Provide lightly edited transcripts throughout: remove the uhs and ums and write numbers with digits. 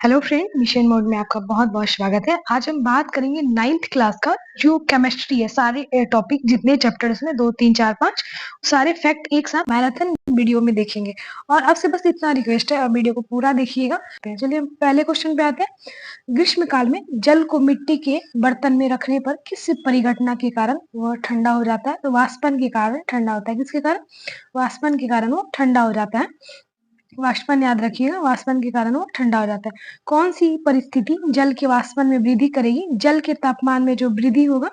Hello friend, mission mode में आपका बहुत बहुत स्वागत है। आज हम बात करेंगे 9th क्लास का जो केमिस्ट्री है। सारे टॉपिक जितने चैप्टर्स में 2 3 4 5 सारे फैक्ट एक साथ मैराथन वीडियो में देखेंगे। और आपसे बस इतना रिक्वेस्ट है, आप वीडियो को पूरा देखिएगा। चलिए हम पहले क्वेश्चन पे आते हैं। ग्रीष्म काल में जल को मिट्टी के बर्तन में रखने पर किस परिघटना के कारण वह ठंडा हो जाता है? तो वाष्पन के कारण ठंडा होता है। किसके कारण? वाष्पन के कारण वो ठंडा हो जाता है। वाष्पन याद रखिएगा, वाष्पन के कारण वो ठंडा हो जाता है। कौन सी परिस्थिति जल के वाष्पन में वृद्धि करेगी? जल के तापमान में जो वृद्धि होगा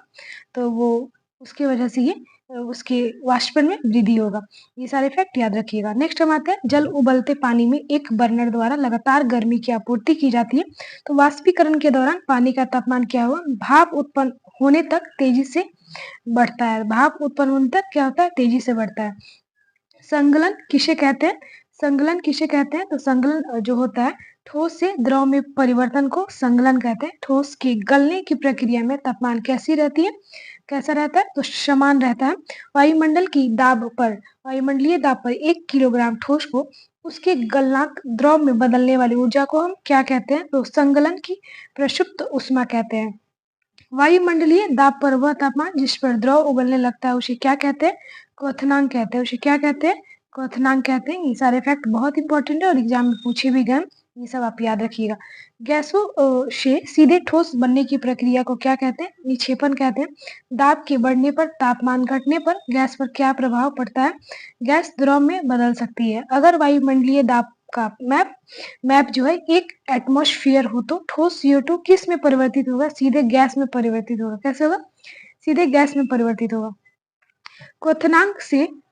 तो वो उसकी वजह से ये उसके वाष्पन में वृद्धि होगा। ये सारे फैक्ट याद रखिएगा। नेक्स्ट हम आते हैं, जल उबलते पानी में एक बर्नर द्वारा लगातार गर्मी की आपूर्ति की जाती है, तो वाष्पीकरण के दौरान पानी का तापमान क्या हुआ? भाप उत्पन्न होने तक तेजी से बढ़ता है। भाप उत्पन्न होने तक क्या होता है? तेजी से बढ़ता है। संगलन किसे कहते हैं? संगलन किसे कहते हैं? तो संगलन जो होता है, ठोस से द्रव में परिवर्तन को संगलन कहते हैं। ठोस के गलने की प्रक्रिया में तापमान कैसी रहती है? कैसा रहता है? तो समान रहता है। वायुमंडल की दाब पर वायुमंडलीय दाब पर 1 किलोग्राम ठोस को उसके गलनांक द्रव में बदलने वाली ऊर्जा को हम क्या कहते हैं? तो संगलन की प्रसुप्त ऊष्मा कहते हैं। वायुमंडलीय दाब पर वह तापमान जिस पर द्रव उबलने लगता है उसे क्या कहते हैं? क्वथनांक कहते हैं। उसे क्या कहते हैं? क्वथनांक कहते हैं। ये सारे फैक्ट बहुत इंपॉर्टेंट है और एग्जाम में पूछे भी गए। ये सब आप याद रखिएगा। गैसों से सीधे ठोस बनने की प्रक्रिया को क्या कहते हैं? निक्षेपण कहते हैं। दाब के बढ़ने पर, तापमान घटने पर गैस पर क्या प्रभाव पड़ता है? गैस द्रव में बदल सकती है। अगर वायुमंडलीय दाब का मैप जो है एक एटमॉस्फेयर हो तो ठोस CO2 किस में परिवर्तित होगा? सीधे गैस में परिवर्तित होगा। कैसे होगा? सीधे गैस में परिवर्तित होगा।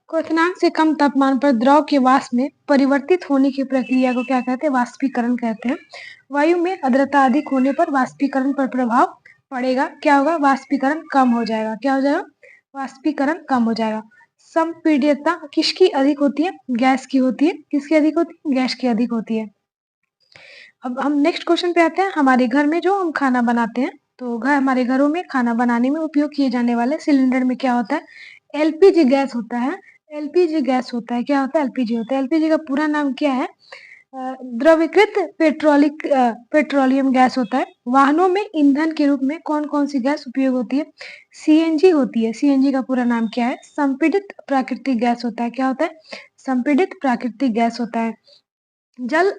क्वथनांक से कम तापमान पर द्रव के वाष्प में परिवर्तित होने की प्रक्रिया को क्या कहते हैं? वाष्पीकरण कहते हैं। वायु में आर्द्रता अधिक होने पर वाष्पीकरण पर प्रभाव पड़ेगा। क्या होगा? वाष्पीकरण कम हो जाएगा। क्या हो जाएगा? वाष्पीकरण कम हो जाएगा। संपीड्यता किसकी अधिक होती है? गैस की होती है। किसकी अधिक होती है? गैस की अधिक होती है। अब हम नेक्स्ट क्वेश्चन पे आते हैं। हमारे घर में जो हम खाना बनाते हैं, तो हमारे घरों में खाना बनाने में उपयोग किए जाने वाले सिलेंडर में क्या होता है? एलपीजी गैस होता है। एलपीजी गैस होता है। क्या होता है? एलपीजी होता है। एलपीजी का पूरा नाम क्या है? द्रवीकृत पेट्रोलियम गैस होता है। वाहनों में ईंधन के रूप में कौन कौन सी गैस उपयोग होती है? सीएनजी होती है। सीएनजी का पूरा नाम क्या है? संपीड़ित प्राकृतिक गैस होता है। क्या होता है? संपीड़ित प्राकृतिक गैस होता है। जल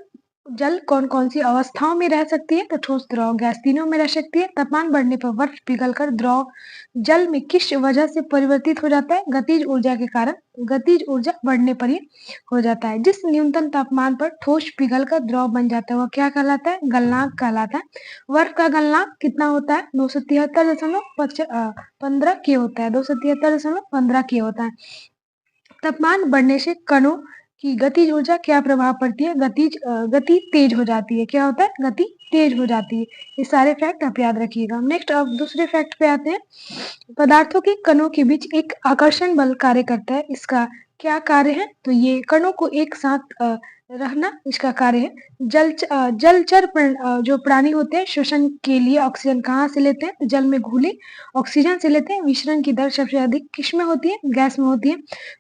जल कौन कौन सी अवस्थाओं में रह सकती है? तो ठोस, द्रव, गैस तीनों में रह सकती है। तापमान बढ़ने पर बर्फ पिघलकर द्रव जल में किस वजह से परिवर्तित हो जाता है? गतिज ऊर्जा के कारण। गतिज ऊर्जा बढ़ने पर ही हो जाता है। जिस न्यूनतम तापमान पर ठोस पिघलकर द्रव बन जाता है वह क्या कहलाता है? गलनांक कहलाता है। बर्फ का गलनांक कितना होता है? 273.15 के होता है। 273.15 के होता है। तापमान बढ़ने से कणों की गतिज ऊर्जा क्या प्रभाव पड़ती है? गति तेज हो जाती है। क्या होता है? गति तेज हो जाती है। ये सारे फैक्ट आप याद रखिएगा। नेक्स्ट अब दूसरे फैक्ट पे आते हैं। पदार्थों के कणों के बीच एक आकर्षण बल कार्य करता है। इसका क्या कार्य है? तो ये कणों को एक साथ रहना इसका कार्य है। जलचर जो प्राणी होते हैं श्वसन के लिए ऑक्सीजन कहाँ से लेते हैं? तो जल में घुले ऑक्सीजन से लेते हैं। विचरण की दर सबसे अधिक किस में होती है? गैस में होती है।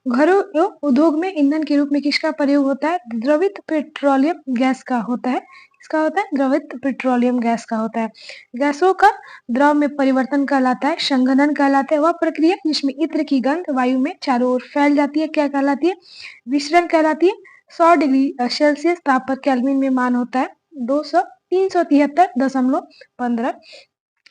घरों एवं उद्योग में ईंधन के रूप में किसका प्रयोग होता है? द्रवित पेट्रोलियम गैस का होता है। किसका होता है? द्रवित पेट्रोलियम गैस का होता है। गैसों का द्रव में परिवर्तन कहलाता है संघनन कहलाता है। वह प्रक्रिया जिसमें इत्र की गंध वायु में चारों ओर फैल जाती है क्या कहलाती है? विसरण कहलाती है। 100 डिग्री सेल्सियस ताप पर केल्विन में मान होता है 373.15।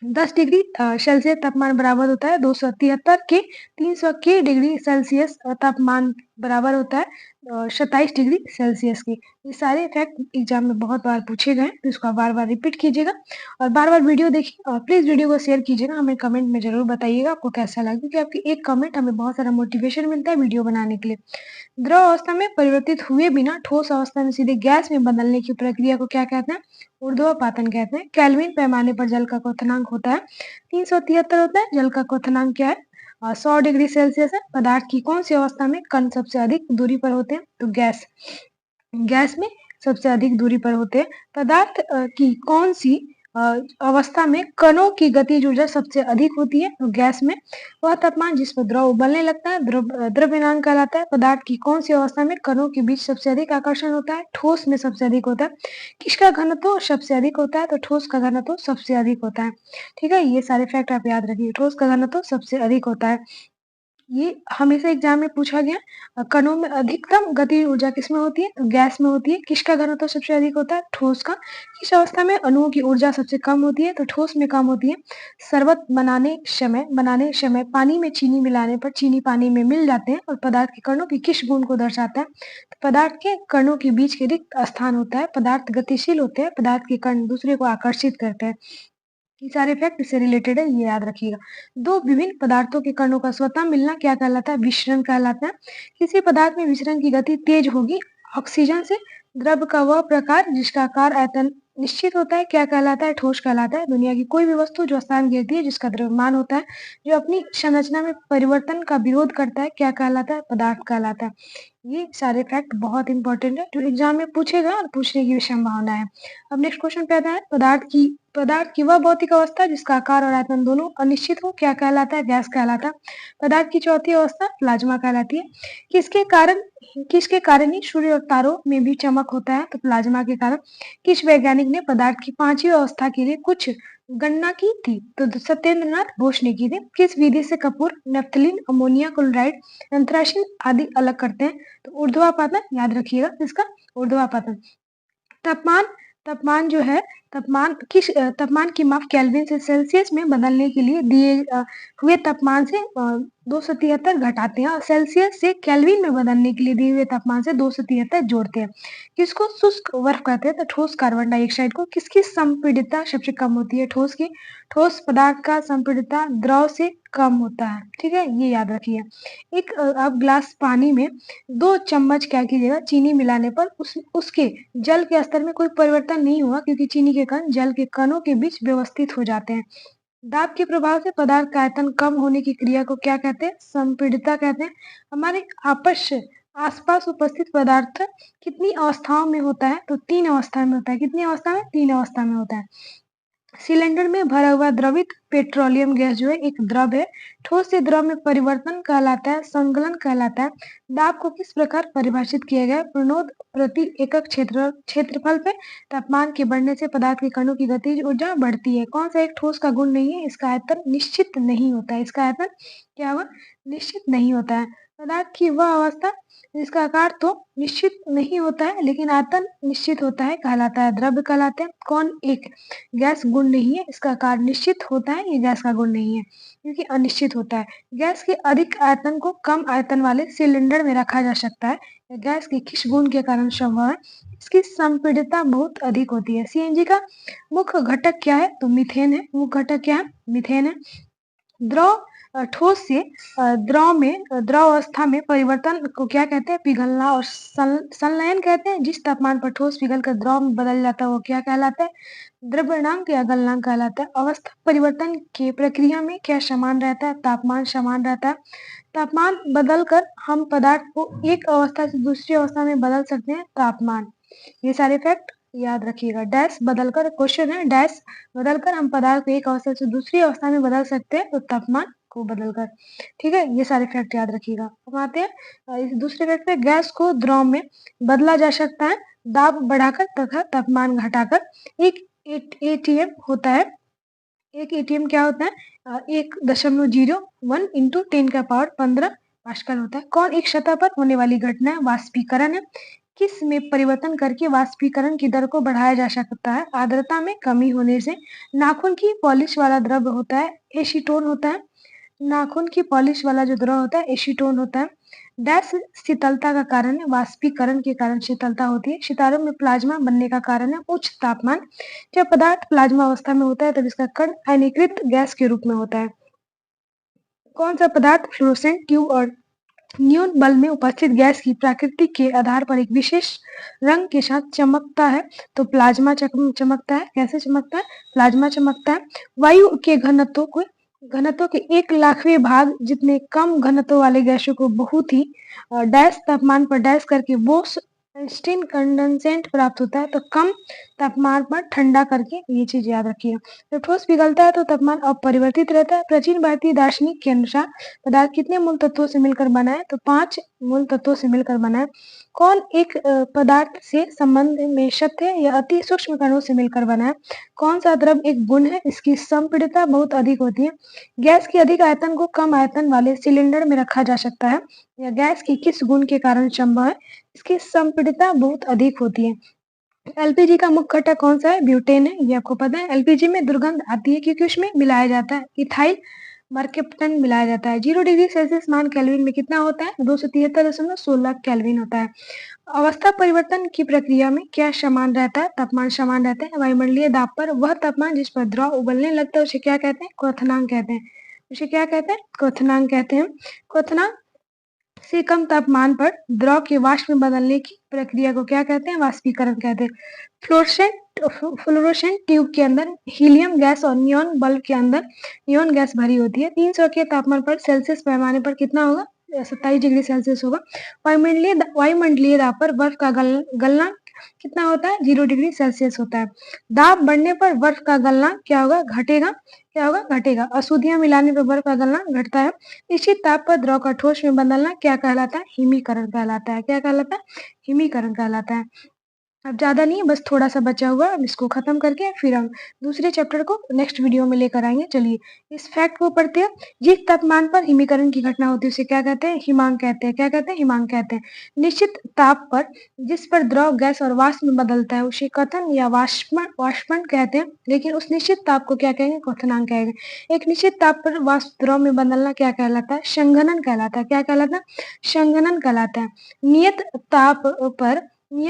10 डिग्री सेल्सियस तापमान बराबर होता है 273 के 300 के डिग्री सेल्सियस तापमान बराबर होता है 27 डिग्री सेल्सियस के। ये सारे फैक्ट एग्जाम में बहुत बार पूछे गए, तो इसको बार बार रिपीट कीजिएगा और बार बार वीडियो देखिए और प्लीज वीडियो को शेयर कीजिएगा। हमें कमेंट में जरूर बताइएगा आपको कैसा लगा, क्योंकि आपकी एक कमेंट हमें बहुत सारा मोटिवेशन मिलता है वीडियो बनाने के लिए। द्रव अवस्था में परिवर्तित हुए बिना ठोस अवस्था में सीधे गैस में बदलने की प्रक्रिया को क्या कहते हैं? ऊर्ध्वपातन कहते हैं। केल्विन पैमाने पर जल का क्वथनांक होता है 373 होता है। जल का क्वथनांक क्या है? 100 डिग्री सेल्सियस है। पदार्थ की कौन सी अवस्था में कण सबसे अधिक दूरी पर होते हैं? तो गैस में सबसे अधिक दूरी पर होते हैं। पदार्थ की कौन सी अवस्था में कणों की गतिज ऊर्जा सबसे अधिक होती है। तो गैस में वह तापमान जिस पर द्रव उबलने लगता है द्रव्यमान कहलाता है। पदार्थ की कौन सी अवस्था में कणों के बीच सबसे अधिक आकर्षण होता है? ठोस में सबसे अधिक होता है। किसका घनत्व सबसे अधिक होता है? तो ठोस का घनत्व सबसे अधिक होता है। ठीक है, ये सारे फैक्ट आप याद रखिए। ठोस का घनत्व सबसे अधिक होता है। ये हमेशा एग्जाम में पूछा गया। कणों में अधिकतम गतिज ऊर्जा किसमें होती है? तो गैस में होती है। किसका घनत्व सबसे अधिक होता है? ठोस का। किस अवस्था में अणुओं की ऊर्जा सबसे कम होती है? तो ठोस में कम होती है। शरबत बनाने समय पानी में चीनी मिलाने पर चीनी पानी में मिल जाते हैं और पदार्थ के कणों की किस गुण को दर्शाता है? तो पदार्थ के कणों के बीच के रिक्त स्थान होता है। पदार्थ गतिशील होते हैं। पदार्थ के कण दूसरे को आकर्षित करते हैं। ये सारे फैक्ट इससे रिलेटेड है, ये याद रखिएगा। दो विभिन्न पदार्थों के कणों का स्वतः मिलना क्या कहलाता है? विसरण कहलाता है। किसी पदार्थ में विसरण की गति तेज होगी। ऑक्सीजन से द्रव का वह प्रकार जिसका आकार आयतन निश्चित होता है क्या कहलाता है? ठोस कहलाता है। दुनिया की कोई भी वस्तु जो स्थान घेरती है जिसका द्रव्यमान होता है, जो अपनी संरचना में परिवर्तन का विरोध करता है, क्या कहलाता है? पदार्थ कहलाता है। ये सारे फैक्ट बहुत इंपॉर्टेंट है, जो एग्जाम में पूछेगा और पूछने की भी संभावना है। अब नेक्स्ट क्वेश्चन पे आता है, पदार्थ की वह भौतिक अवस्था जिसका आकार और आयतन दोनों अनिश्चित हो, क्या कहलाता है? गैस कहलाता है। पदार्थ की चौथी अवस्था प्लाज्मा कहलाती है। किसके कारण ही सूर्य और तारों में भी चमक होता है? तो प्लाज्मा के कारण। किस वैज्ञानिक ने पदार्थ की पांचवी अवस्था के लिए कुछ गणना की थी? तो सत्येंद्र नाथ बोस ने की थी। किस विधि से कपूर, नफ्थलीन, अमोनिया क्लोराइड, एंथ्रासीन आदि अलग करते हैं? तो ऊर्ध्वापातन, याद रखिएगा इसका, ऊर्ध्वापातन। तापमान तापमान जो है तापमान की माप केल्विन से सेल्सियस में बदलने के लिए दिए हुए तापमान से 273 घटाते हैं और सेल्सियस से केल्विन में बदलने के लिए दिए हुए तापमान से 273 जोड़ते हैं। किसको शुष्क बर्फ कहते हैं? तो ठोस कार्बन डाइऑक्साइड को। किसकी संपीड़ितता सबसे कम होती है? ठोस की। ठोस पदार्थ का संपीड़ितता द्रव से कम होता है। ठीक है, ये याद रखिए। एक अब ग्लास पानी में 2 चम्मच क्या कीजिएगा, चीनी मिलाने पर उसके जल के स्तर में कोई परिवर्तन नहीं हुआ, क्योंकि चीनी के कण जल के कणों के बीच व्यवस्थित हो जाते हैं। दाब के प्रभाव से पदार्थ का आयतन कम होने की क्रिया को क्या कहते हैं? संपीड़ितता कहते हैं। हमारे आसपास उपस्थित पदार्थ कितनी अवस्थाओं में होता है? तो 3 अवस्था में होता है। कितनी अवस्था में? 3 अवस्था में होता है। सिलेंडर में भरा हुआ द्रवित पेट्रोलियम गैस जो है एक द्रव है। ठोस से द्रव में परिवर्तन कहलाता है संकलन कहलाता है। दाब को किस प्रकार परिभाषित किया गया है? प्रणोद प्रति एकक क्षेत्रफल पे तापमान के बढ़ने से पदार्थ के कणों की गतिज ऊर्जा बढ़ती है। कौन सा एक ठोस का गुण नहीं है? इसका आयतन निश्चित नहीं होता है। इसका आयतन क्या हुआ? निश्चित नहीं होता है। पदार्थ की वह अवस्था जिसका आकार तो निश्चित नहीं होता है लेकिन आयतन निश्चित होता है कहलाता है द्रव्य कहलाते हैं। कौन एक गैस गुण नहीं है? इसका आकार निश्चित होता है, ये गैस का गुण नहीं है क्योंकि अनिश्चित होता है। गैस के अधिक आयतन को कम आयतन वाले सिलेंडर में रखा जा सकता है। गैस के किस गुण के कारण संभव है? इसकी संपीड़ितता बहुत अधिक होती है। सीएनजी का मुख्य घटक क्या है? तो मीथेन है। मुख्य घटक क्या है? मीथेन है। द्रव ठोस से द्रव अवस्था में परिवर्तन को क्या कहते हैं? पिघलना और संलयन कहते हैं। जिस तापमान पर ठोस पिघलकर द्रव में बदल जाता है वो क्या कहलाता है? द्रव्यणांक या गलनांक कहलाता है। अवस्था परिवर्तन की प्रक्रिया में क्या समान रहता है? तापमान समान रहता है। तापमान बदलकर हम पदार्थ को एक अवस्था से दूसरी अवस्था में बदल सकते हैं। तापमान, ये सारे फैक्ट याद रखिएगा। डैश बदलकर, क्वेश्चन है, डैश बदलकर हम पदार्थ को एक अवस्था से दूसरी अवस्था में बदल सकते हैं, तो तापमान को बदलकर। ठीक है, ये सारे फैक्ट याद रखिएगा। अब आते हैं इस दूसरे फैक्ट पे। गैस को द्रव में बदला जा सकता है दाब बढ़ाकर तथा तापमान घटाकर। एक एटीएम होता है। एक एटीएम क्या होता है? 1.01 इंटू 10 का पावर 15 पास्कल होता है। कौन एक सतह पर होने वाली घटना है? वाष्पीकरण है। किस में परिवर्तन करके वाष्पीकरण की दर को बढ़ाया जा सकता है? आर्द्रता में कमी होने से। नाखून की पॉलिश वाला द्रव्य होता है एसीटोन होता है। नाखून की पॉलिश वाला जो द्रव होता है एसीटोन होता है। डैश शीतलता का कारण है। वाष्पीकरण के कारण शीतलता होती है। सितारों में प्लाज्मा बनने का कारण है उच्च तापमान। जब पदार्थ प्लाज्मा अवस्था में होता है तब इसका कण आयनीकृत गैस के रूप में होता है। कौन सा पदार्थ फ्लोरोसेंट ट्यूब और न्यून बल्ब में उपस्थित गैस की प्रकृति के आधार पर एक विशेष रंग के साथ चमकता है? तो प्लाज्मा चमकता है। कैसे चमकता है? प्लाज्मा चमकता है। वायु के घनत्व के 1,00,000वें भाग जितने कम घनत्व वाले गैसों को बहुत ही डैश तापमान पर डैश करके बोस इंस्टेंट कंडेंसेंट प्राप्त होता है तो कम तापमान पर ठंडा करके, ये चीज याद रखिएगा। जब ठोस पिघलता है तो तापमान अपरिवर्तित रहता है। प्राचीन भारतीय दार्शनिक के अनुसार पदार्थ कितने मूल तत्वों से मिलकर बना है, तो 5 मूल तत्वों से मिलकर बना है। कौन एक पदार्थ से संबंध में शब्द है या अति सूक्ष्म कणों से मिलकर बना है। कौन सा द्रव एक गुण है, इसकी संपीड़ितता बहुत अधिक होती है। गैस की अधिक आयतन को कम आयतन वाले सिलेंडर में रखा जा सकता है, या गैस की किस गुण के कारण संभव है, इसकी संपीड़ितता बहुत अधिक होती है। एलपीजी का मुख्य घटक कौन सा है, ब्यूटेन है, ये आपको पता है। एलपीजी में दुर्गंध आती है क्योंकि उसमें मिलाया जाता है इथाइल मर्केप्टन मिलाया जाता है। 0 डिग्री सेल्सियस मान केल्विन में कितना होता है, 273.16 केल्विन होता है। अवस्था परिवर्तन की प्रक्रिया में क्या समान रहता है, तापमान समान रहता है। वायुमंडलीय दाब पर वह तापमान जिस पर द्रव उबलने लगता है उसे क्या कहते हैं, क्वथनांक कहते हैं। उसे क्या कहते हैं, क्वथनांक कहते हैं। क्वथनांक से कम तापमान पर द्रव के वाष्प में बदलने की प्रक्रिया को क्या कहते हैं, वाष्पीकरण कहते हैं। फ्लोरोसेंट ट्यूब के अंदर हीलियम गैस और नियॉन बल्ब के अंदर नियॉन गैस भरी होती है। 300 के तापमान पर सेल्सियस पैमाने पर कितना होगा, 27 डिग्री सेल्सियस होगा। वायुमंडलीय दाब पर बर्फ का गलना कितना होता है, 0 डिग्री सेल्सियस होता है। दाब बढ़ने पर बर्फ का गलना क्या होगा, घटेगा। क्या होगा, घटेगा। अशुद्धियां मिलाने पर बर्फ का गलना घटता है। निश्चित ताप पर द्रव का ठोस में बदलना क्या कहलाता है, हिमीकरण कहलाता है। क्या कहलाता है, हिमीकरण कहलाता है। अब ज्यादा नहीं है, बस थोड़ा सा बचा हुआ, अब इसको खत्म करके फिर हम दूसरे चैप्टर को नेक्स्ट वीडियो में लेकर आएंगे। चलिए इस फैक्ट को पढ़ते हैं। जिस तापमान पर हिमीकरण की घटना होती है उसे क्या कहते हैं, हिमांक कहते हैं। क्या कहते हैं, हिमांक कहते हैं। निश्चित ताप पर जिस पर द्रव गैस और वाष्प में बदलता है उसे कथन या वाष्पन कहते हैं, लेकिन उस निश्चित ताप को क्या कहेंगे, क्वथनांक कहेंगे। एक निश्चित ताप पर वाष्प द्रव में बदलना क्या कहलाता है, संघनन कहलाता है। क्या कहलाता है, संघनन कहलाता है। नियत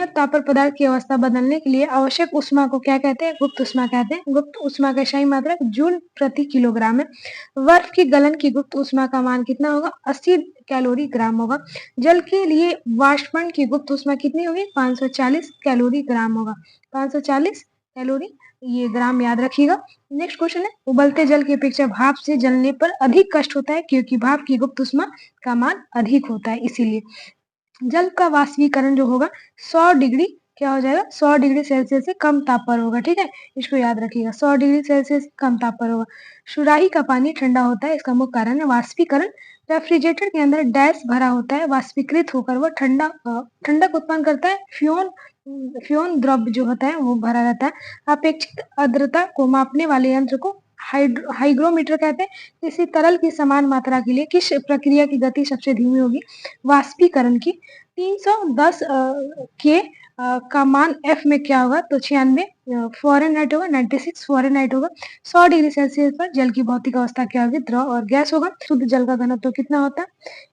ताप पर पदार्थ की अवस्था बदलने के लिए आवश्यक ऊष्मा को क्या कहते हैं, गुप्त ऊष्मा कहते हैं। गुप्त ऊष्मा का सही मात्रक जूल प्रति किलोग्राम है। बर्फ की गलन की गुप्त ऊष्मा का मान कितना होगा, 80 कैलोरी ग्राम होगा। जल के लिए वाष्पन की गुप्त ऊष्मा कितनी होगी, 540 कैलोरी ग्राम होगा। 540 कैलोरी, ये ग्राम याद रखिएगा। नेक्स्ट क्वेश्चन है, उबलते जल की अपेक्षा भाप से जलने पर अधिक कष्ट होता है क्योंकि भाप की गुप्त ऊष्मा का मान अधिक होता है, इसीलिए। जल का वाष्पीकरण जो होगा 100 डिग्री क्या हो जाएगा, 100 डिग्री सेल्सियस से कम ताप पर होगा। ठीक है, इसको याद रखिएगा, 100 डिग्री सेल्सियस से कम ताप पर होगा। सुराही का पानी ठंडा होता है, इसका मुख्य कारण है वाष्पीकरण। रेफ्रिजरेटर के अंदर डैश भरा होता है, वाष्पीकृत होकर वह ठंडक उत्पन्न करता है। फ्योन द्रव जो होता है वो भरा रहता है। अपेक्षित आर्द्रता को मापने वाले यंत्र को हाइग्रोमीटर कहते हैं। किसी तरल की समान मात्रा के लिए किस प्रक्रिया की गति सबसे धीमी होगी, वाष्पीकरण की। 310 के का मान एफ में क्या होगा, तो 96 फ़ारेनहाइट होगा, 96 फ़ारेनहाइट होगा। 100 डिग्री सेल्सियस पर जल की भौतिक अवस्था क्या होगी, द्रव और गैस होगा। शुद्ध जल का घनत्व कितना होता है,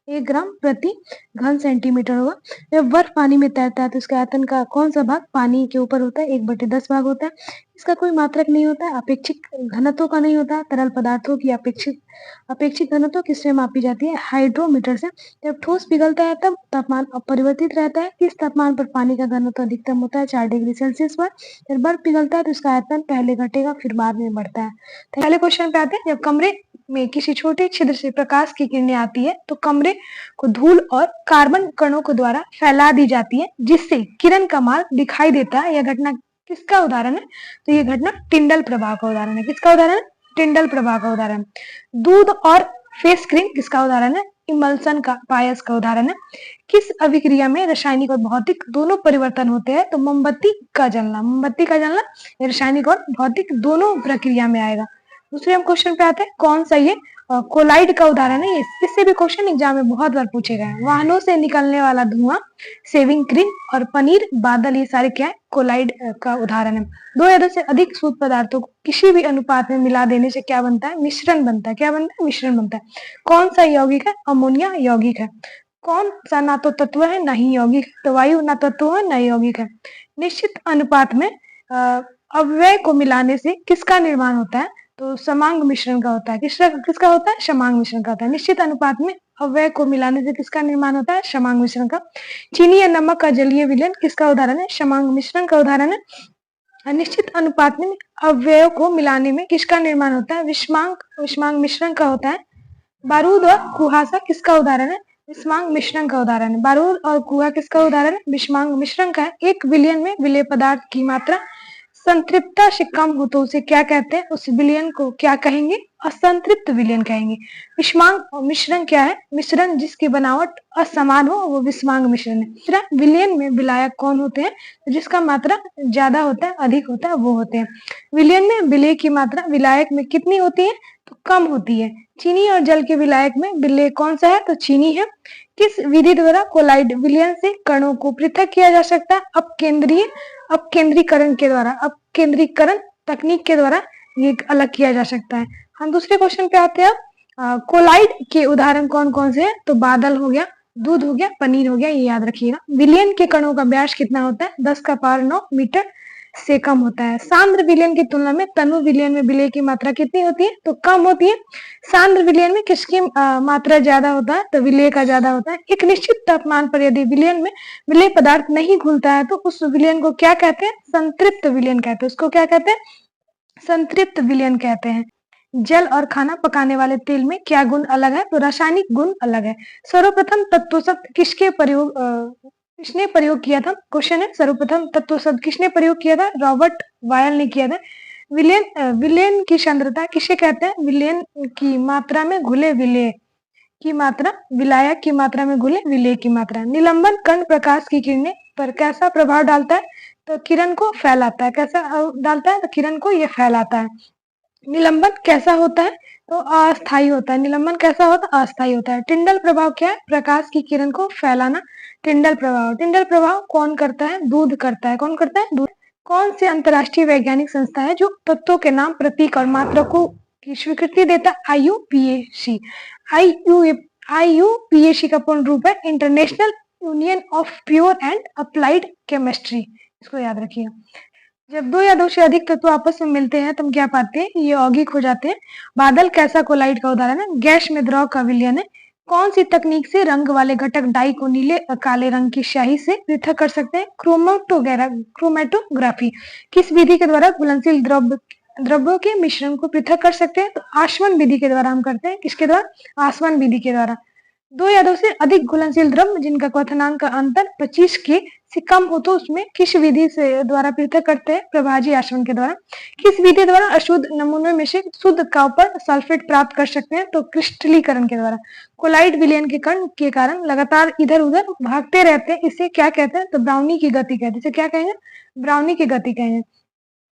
1 ग्राम प्रति घन सेंटीमीटर होगा। जब बर्फ पानी में तैरता है तो उसके आयतन का कौन सा भाग पानी के ऊपर होता है, 1/10 भाग होता है। इसका कोई मात्रक नहीं होता है, अपेक्षित घनत्व का नहीं होता। तरल पदार्थों की अपेक्षित घनत्व किससे मापी जाती है, हाइड्रोमीटर से। जब ठोस पिघलता है तब तापमान अपरिवर्तित रहता है। किस तापमान पर पानी का घनत्व अधिकतम होता है, 4 डिग्री सेल्सियस पर। जब बर्फ पिघलता है तो उसका आयतन पहले घटेगा फिर बाद में बढ़ता है। तो पहले क्वेश्चन पे आते हैं। जब कमरे में किसी छोटे छिद्र से प्रकाश की किरणें आती है तो कमरे को धूल और कार्बन कणों के द्वारा फैला दी जाती है, जिससे किरण का मार्ग दिखाई देता है। यह घटना किसका उदाहरण है, तो ये घटना टिंडल प्रभाव का उदाहरण है। किसका उदाहरण है, टिंडल प्रभाव का उदाहरण। दूध और फेस क्रीम किसका उदाहरण है, इमल्सन का पायस का उदाहरण है। किस अभिक्रिया में रासायनिक और भौतिक दोनों परिवर्तन होते हैं, तो मोमबत्ती का जलना रासायनिक और भौतिक दोनों प्रक्रिया में आएगा। दूसरे हम क्वेश्चन पे आते हैं, कौन सा ये कोलाइड का उदाहरण है। इससे भी क्वेश्चन एग्जाम में बहुत बार पूछे गए हैं। वाहनों से निकलने वाला धुआं, सेविंग क्रीम और पनीर बादल, ये सारे क्या है, कोलाइड का उदाहरण है। 2 या 2 से अधिक शुद्ध पदार्थों को किसी भी अनुपात में मिला देने से क्या बनता है, मिश्रण बनता है। क्या बनता है, मिश्रण बनता है। कौन सा यौगिक है, अमोनिया यौगिक है। कौन सा ना तो तत्व है ना ही यौगिक, तो वायु ना तत्व है ना यौगिक है। निश्चित अनुपात में अव्यय को मिलाने से किसका निर्माण होता है, तो समांग मिश्रण का होता है। किसका होता है, समांग मिश्रण का होता है। निश्चित अनुपात में अव्यय को मिलाने से किसका निर्माण होता है, समांग मिश्रण का। चीनी या नमक का जलीय विलयन किसका उदाहरण है, समांग मिश्रण का उदाहरण है। निश्चित अनुपात में अव्ययों को मिलाने में किसका निर्माण होता है, विषमांग मिश्रण का होता है। बारूद और कुहासा किसका उदाहरण है, विषमांग मिश्रण का उदाहरण है। बारूद और कुआ किसका उदाहरण है? विषमांग मिश्रण का है। 1 विलयन में विलेय पदार्थ की मात्रा संतृप्तता से कम हो तो उसे क्या कहते हैं? उस विलयन को क्या कहेंगे? असंतृप्त विलयन कहेंगे। विषमांग मिश्रण क्या है? मिश्रण जिसकी बनावट असमान हो वो विषमांग मिश्रण है। दूसरा, विलयन में विलायक कौन होते हैं? जिसका मात्रा ज्यादा होता है, अधिक होता है, वो होते हैं। विलयन में विलेय की मात्रा विलायक में कितनी होती है? तो कम होती है। चीनी और जल के विलायक में विलेय कौन सा है? तो चीनी है। किस विधि द्वारा कोलाइड विलयन से कणों को पृथक किया जा सकता है? अपकेंद्रीकरण के द्वारा, अपकेंद्रीकरण तकनीक के द्वारा ये अलग किया जा सकता है। हम दूसरे क्वेश्चन पे आते हैं। कोलाइड के उदाहरण कौन कौन से हैं? तो बादल हो गया, दूध हो गया, पनीर हो गया, ये याद रखिएगा। विलयन के कणों का व्यास कितना होता है? 10⁹ मीटर से कम होता है। सांद्र विलयन की तुलना में तनु विलयन में विलेय की मात्रा कितनी होती है? तो कम होती है। सांद्र विलयन में किसकी मात्रा ज्यादा होता है? तो विलेय का ज्यादा होता है। एक निश्चित तापमान पर यदि विलयन में विलेय पदार्थ नहीं घुलता है तो उस विलयन को क्या कहते हैं? संतृप्त विलयन कहते हैं। उसको क्या कहते हैं? संतृप्त विलयन कहते हैं। जल और खाना पकाने वाले तेल में क्या गुण अलग है? तो रासायनिक गुण अलग है। सर्वप्रथम तत्व शब्द किसने प्रयोग किया था? क्वेश्चन है, सर्वप्रथम तत्व शब्द किसने प्रयोग किया था? रॉबर्ट वायल ने किया था। विलयन की सांद्रता किसे कहते हैं? विलयन की मात्रा में घुले विलेय की मात्रा, विलायक की मात्रा में घुले विलेय की मात्रा। निलंबन कण प्रकाश की किरणें पर कैसा प्रभाव डालता है? तो किरण को फैलाता है। कैसा डालता है? तो किरण को ये फैलाता है। निलंबन कैसा होता है? तो अस्थायी होता है। निलंबन कैसा होता है? अस्थायी होता है। टिंडल प्रभाव क्या है? प्रकाश की किरण को फैलाना, टिंडल प्रभाव। टिंडल प्रभाव कौन करता है? दूध करता है। कौन करता है? दूध। कौन सी अंतरराष्ट्रीय वैज्ञानिक संस्था है जो तत्वों के नाम, प्रतीक और मात्रकों की स्वीकृति देता है? आईयूपीएसी। आईयूपीएसी का पूर्ण रूप है international union of pure and applied chemistry. इसको याद रखिएगा। जब दो या दो से अधिक तत्व आपस में मिलते हैं तो हम क्या पाते हैं? ये यौगिक हो जाते हैं। बादल कैसा कोलाइड का उदाहरण है? गैस में द्रव का विलयन है। कौन सी तकनीक से रंग वाले घटक डाई को नीले काले रंग की स्याही से पृथक कर सकते हैं? क्रोमेटोग्राफी। किस विधि के द्वारा घुलनशील द्रव्यों के मिश्रण को पृथक कर सकते हैं? तो आसवन विधि के द्वारा हम करते हैं। किसके द्वारा? आसवन विधि के द्वारा। दो या दो से अधिक घुलनशील द्रव्य जिनका क्वथनांक का अंतर 25 के से कम हो तो उसमें किस विधि से द्वारा पृथक करते हैं? प्रभाजी आसवन के द्वारा। किस विधि द्वारा अशुद्ध नमूनों में से शुद्ध कॉपर सल्फेट प्राप्त कर सकते हैं? तो क्रिस्टलीकरण के द्वारा। कोलाइड विलयन के कण के कारण लगातार इधर उधर भागते रहते हैं, इसे क्या कहते हैं? तो ब्राउनी की गति कहते हैं। इसे क्या कहेंगे? ब्राउनी की गति कहेंगे।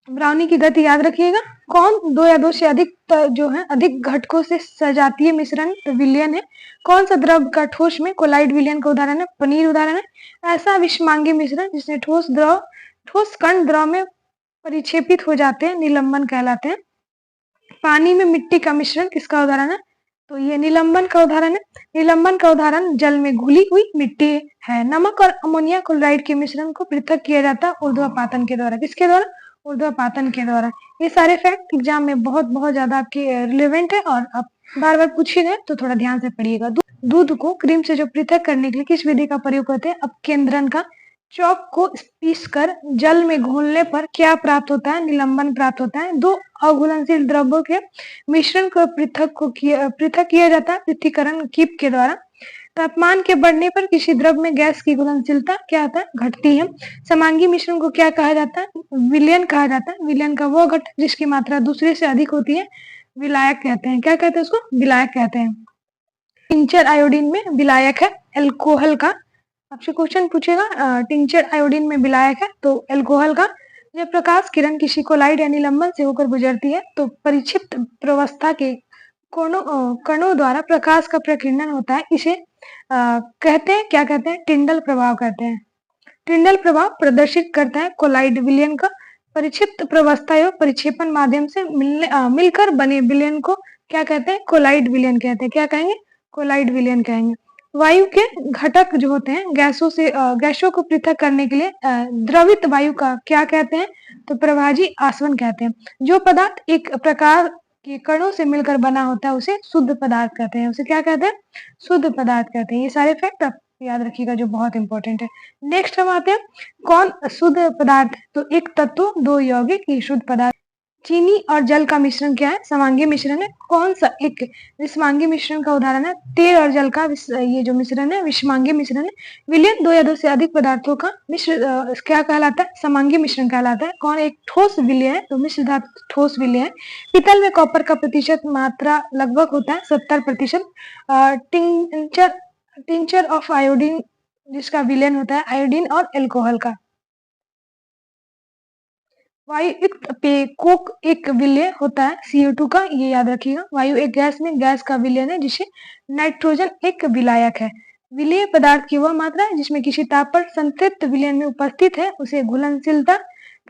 ब्राउनी की गति याद रखिएगा। कौन दो या दो से अधिक जो है अधिक घटकों से सजातीय मिश्रण विलयन है? कौन सा द्रव का ठोस में कोलाइड विलयन का उदाहरण है? पनीर उदाहरण है। ऐसा विषमांगी मिश्रण जिसमें ठोस कण द्रव में परिक्षेपित हो जाते हैं निलंबन कहलाते हैं। पानी में मिट्टी का मिश्रण किसका उदाहरण है? तो ये निलंबन का उदाहरण है। निलंबन का उदाहरण जल में घुली हुई मिट्टी है। नमक और अमोनिया क्लोराइड के मिश्रण को पृथक किया जाता है ऊर्ध्वपातन के द्वारा। किसके द्वारा? ऊर्ध्वपातन के द्वारा। ये सारे फैक्ट एग्जाम में बहुत ज्यादा आपके रिलेवेंट है और आप बार बार पूछे गए तो थोड़ा ध्यान से पढ़िएगा। दूध को क्रीम से जो पृथक करने के लिए किस विधि का प्रयोग करते हैं? अपकेंद्रन का। चौक को पीस कर जल में घोलने पर क्या प्राप्त होता है? निलंबन प्राप्त होता है। दो अघुलनशील द्रव्यों के मिश्रण को पृथक किया जाता है पृथक्करण कीप के द्वारा। तापमान के बढ़ने पर किसी द्रव में गैस की घुलनशीलता क्या होता है? घटती है। समांगी मिश्रण को क्या कहा जाता है? विलयन कहा जाता है। विलयन का वो घटक जिसकी मात्रा दूसरे से अधिक होती है विलायक कहते हैं। क्या कहते हैं उसको? विलायक कहते हैं। टिंचर आयोडीन में विलायक है एल्कोहल का। आपसे क्वेश्चन पूछेगा टिंचर आयोडीन में विलायक है तो एल्कोहल का। जब प्रकाश किरण किसी कोलाइड या निलंबन से होकर गुजरती है तो परिक्षिप्त प्रवस्था के कणों द्वारा प्रकाश का प्रकीर्णन होता है। इसे कहते हैं, क्या कहते हैं? टिंडल प्रभाव कहते हैं। टिंडल प्रभाव प्रदर्शित करता है कोलाइड विलयन का। परिक्षिप्त प्रवस्था एवं परिक्षेपण माध्यम से मिलकर बने विलयन को क्या कहते हैं? कोलाइड विलयन कहते हैं। क्या कहेंगे? कोलाइड विलयन कहेंगे। वायु के घटक जो होते हैं गैसों को पृथक करने के लिए द्रवित वायु का क्या कहते हैं? तो प्रभाजी आसवन कहते हैं। जो पदार्थ एक प्रकार के कणों से मिलकर बना होता है उसे शुद्ध पदार्थ कहते हैं। उसे क्या कहते हैं? शुद्ध पदार्थ कहते हैं। ये सारे फैक्ट आप याद रखिएगा जो बहुत इंपॉर्टेंट है। नेक्स्ट हम आते हैं कौन शुद्ध पदार्थ? तो एक तत्व दो यौगिक ये शुद्ध पदार्थ। चीनी और जल का मिश्रण क्या है? समांगी मिश्रण है। कौन सा एक विषमांगी मिश्रण का उदाहरण है? तेल और जल का ये जो मिश्रण है विषमांगी मिश्रण है। विलयन दो या दो से अधिक पदार्थों का मिश्र क्या कहलाता है? समांगी मिश्रण कहलाता है। कौन एक ठोस विलय है? तो मिश्र धातु ठोस विलय है। पीतल में कॉपर का प्रतिशत मात्रा लगभग होता है 70%। टिंचर ऑफ आयोडीन जिसका विलयन होता है आयोडीन और एल्कोहल का। वायुयुक्त पेय कोक एक विलय होता है CO2 का, ये याद रखिएगा। वायु एक गैस में गैस का विलयन है जिसे नाइट्रोजन एक विलायक है। विलय पदार्थ की वह मात्रा है जिसमें किसी ताप पर संतृप्त विलयन में उपस्थित है उसे घुलनशीलता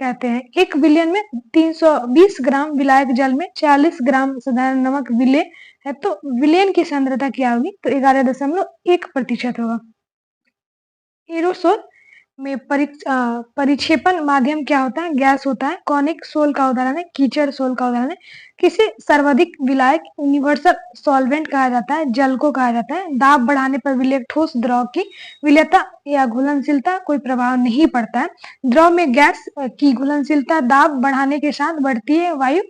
कहते हैं। एक विलयन में 320 ग्राम विलायक जल में 40 ग्राम साधारण नमक विलय है तो विलयन की सांद्रता क्या होगी? तो 11.1% होगा। एरोसोल में परिक्षेपण माध्यम क्या होता है? गैस होता है। कौनिक सोल का उदाहरण है कीचड़ सोल का उदाहरण है। किसी सर्वाधिक विलायक यूनिवर्सल सॉल्वेंट कहा जाता है, जल को कहा जाता है। दाब बढ़ाने पर विलयक ठोस द्रव की विलयता या घुलनशीलता कोई प्रभाव नहीं पड़ता है। द्रव में गैस की घुलनशीलता दाब बढ़ाने के साथ बढ़ती है। वायु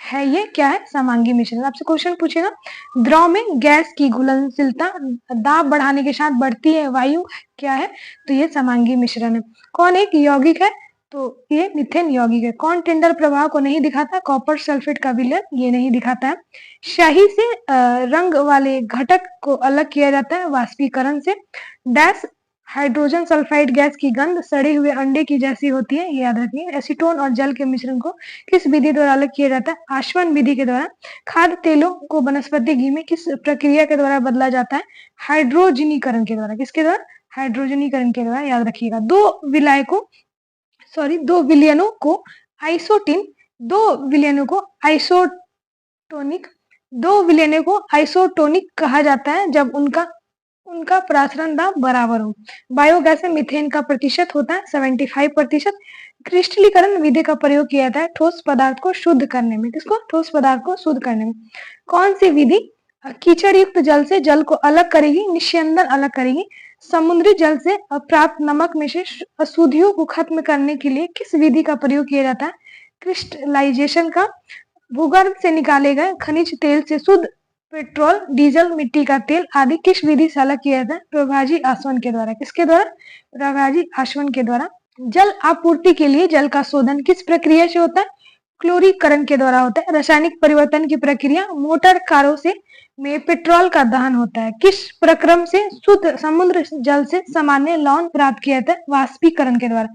है ये क्या है? समांगी मिश्रण। आपसे क्वेश्चन पूछेगा द्रव में गैस की घुलनशीलता दाब बढ़ाने के साथ बढ़ती है, वायु क्या है? तो ये समांगी मिश्रण है। कौन एक यौगिक है? तो ये मीथेन यौगिक है। कौन टिंडल प्रभाव को नहीं दिखाता? कॉपर सल्फेट का विलयन ये नहीं दिखाता है। स्याही से रंग वाले घटक को अलग किया जाता है वाष्पीकरण से। डैश हाइड्रोजन सल्फाइड गैस की गंध सड़े हुए अंडे की जैसी होती है, ये याद रखिए। एसीटोन और जल के मिश्रण को किस विधि द्वारा अलग किया जाता है? आश्वन विधि के द्वारा। खाद्य तेलों को वनस्पति घी में किस प्रक्रिया के द्वारा बदला जाता है? हाइड्रोजनीकरण के द्वारा। किसके द्वारा? हाइड्रोजनीकरण के द्वारा, याद रखिएगा। दो विलयनों को आइसोटोनिक कहा जाता है जब उनका प्रसारण दाब बराबर हो। बायोगैस में मीथेन का प्रतिशत होता है 75%। क्रिस्टलीकरण विधि का प्रयोग किया जाता है ठोस पदार्थ को शुद्ध करने में। किसको? ठोस पदार्थ को शुद्ध करने में। कौन सी विधि कीचड़ युक्त जल से जल को अलग करेगी, निस्यंदन अलग करेगी? समुद्री जल से प्राप्त नमक में से अशुद्धियों को खत्म करने के लिए किस विधि का प्रयोग किया जाता है? क्रिस्टलाइजेशन का। भूगर्भ से निकाले गए खनिज तेल से शुद्ध पेट्रोल, डीजल, मिट्टी का तेल आदि किस विधि से अलग किया जाता है? प्रभाजी आसवन के द्वारा। किसके द्वारा? प्रभाजी आसवन के द्वारा। जल आपूर्ति के लिए जल का शोधन किस प्रक्रिया से होता है? क्लोरीकरण के द्वारा होता है। रासायनिक परिवर्तन की प्रक्रिया मोटर कारों से में पेट्रोल का दहन होता है। किस प्रक्रम से शुद्ध समुद्र जल से सामान्य लवण प्राप्त किया जाता है? वाष्पीकरण के द्वारा।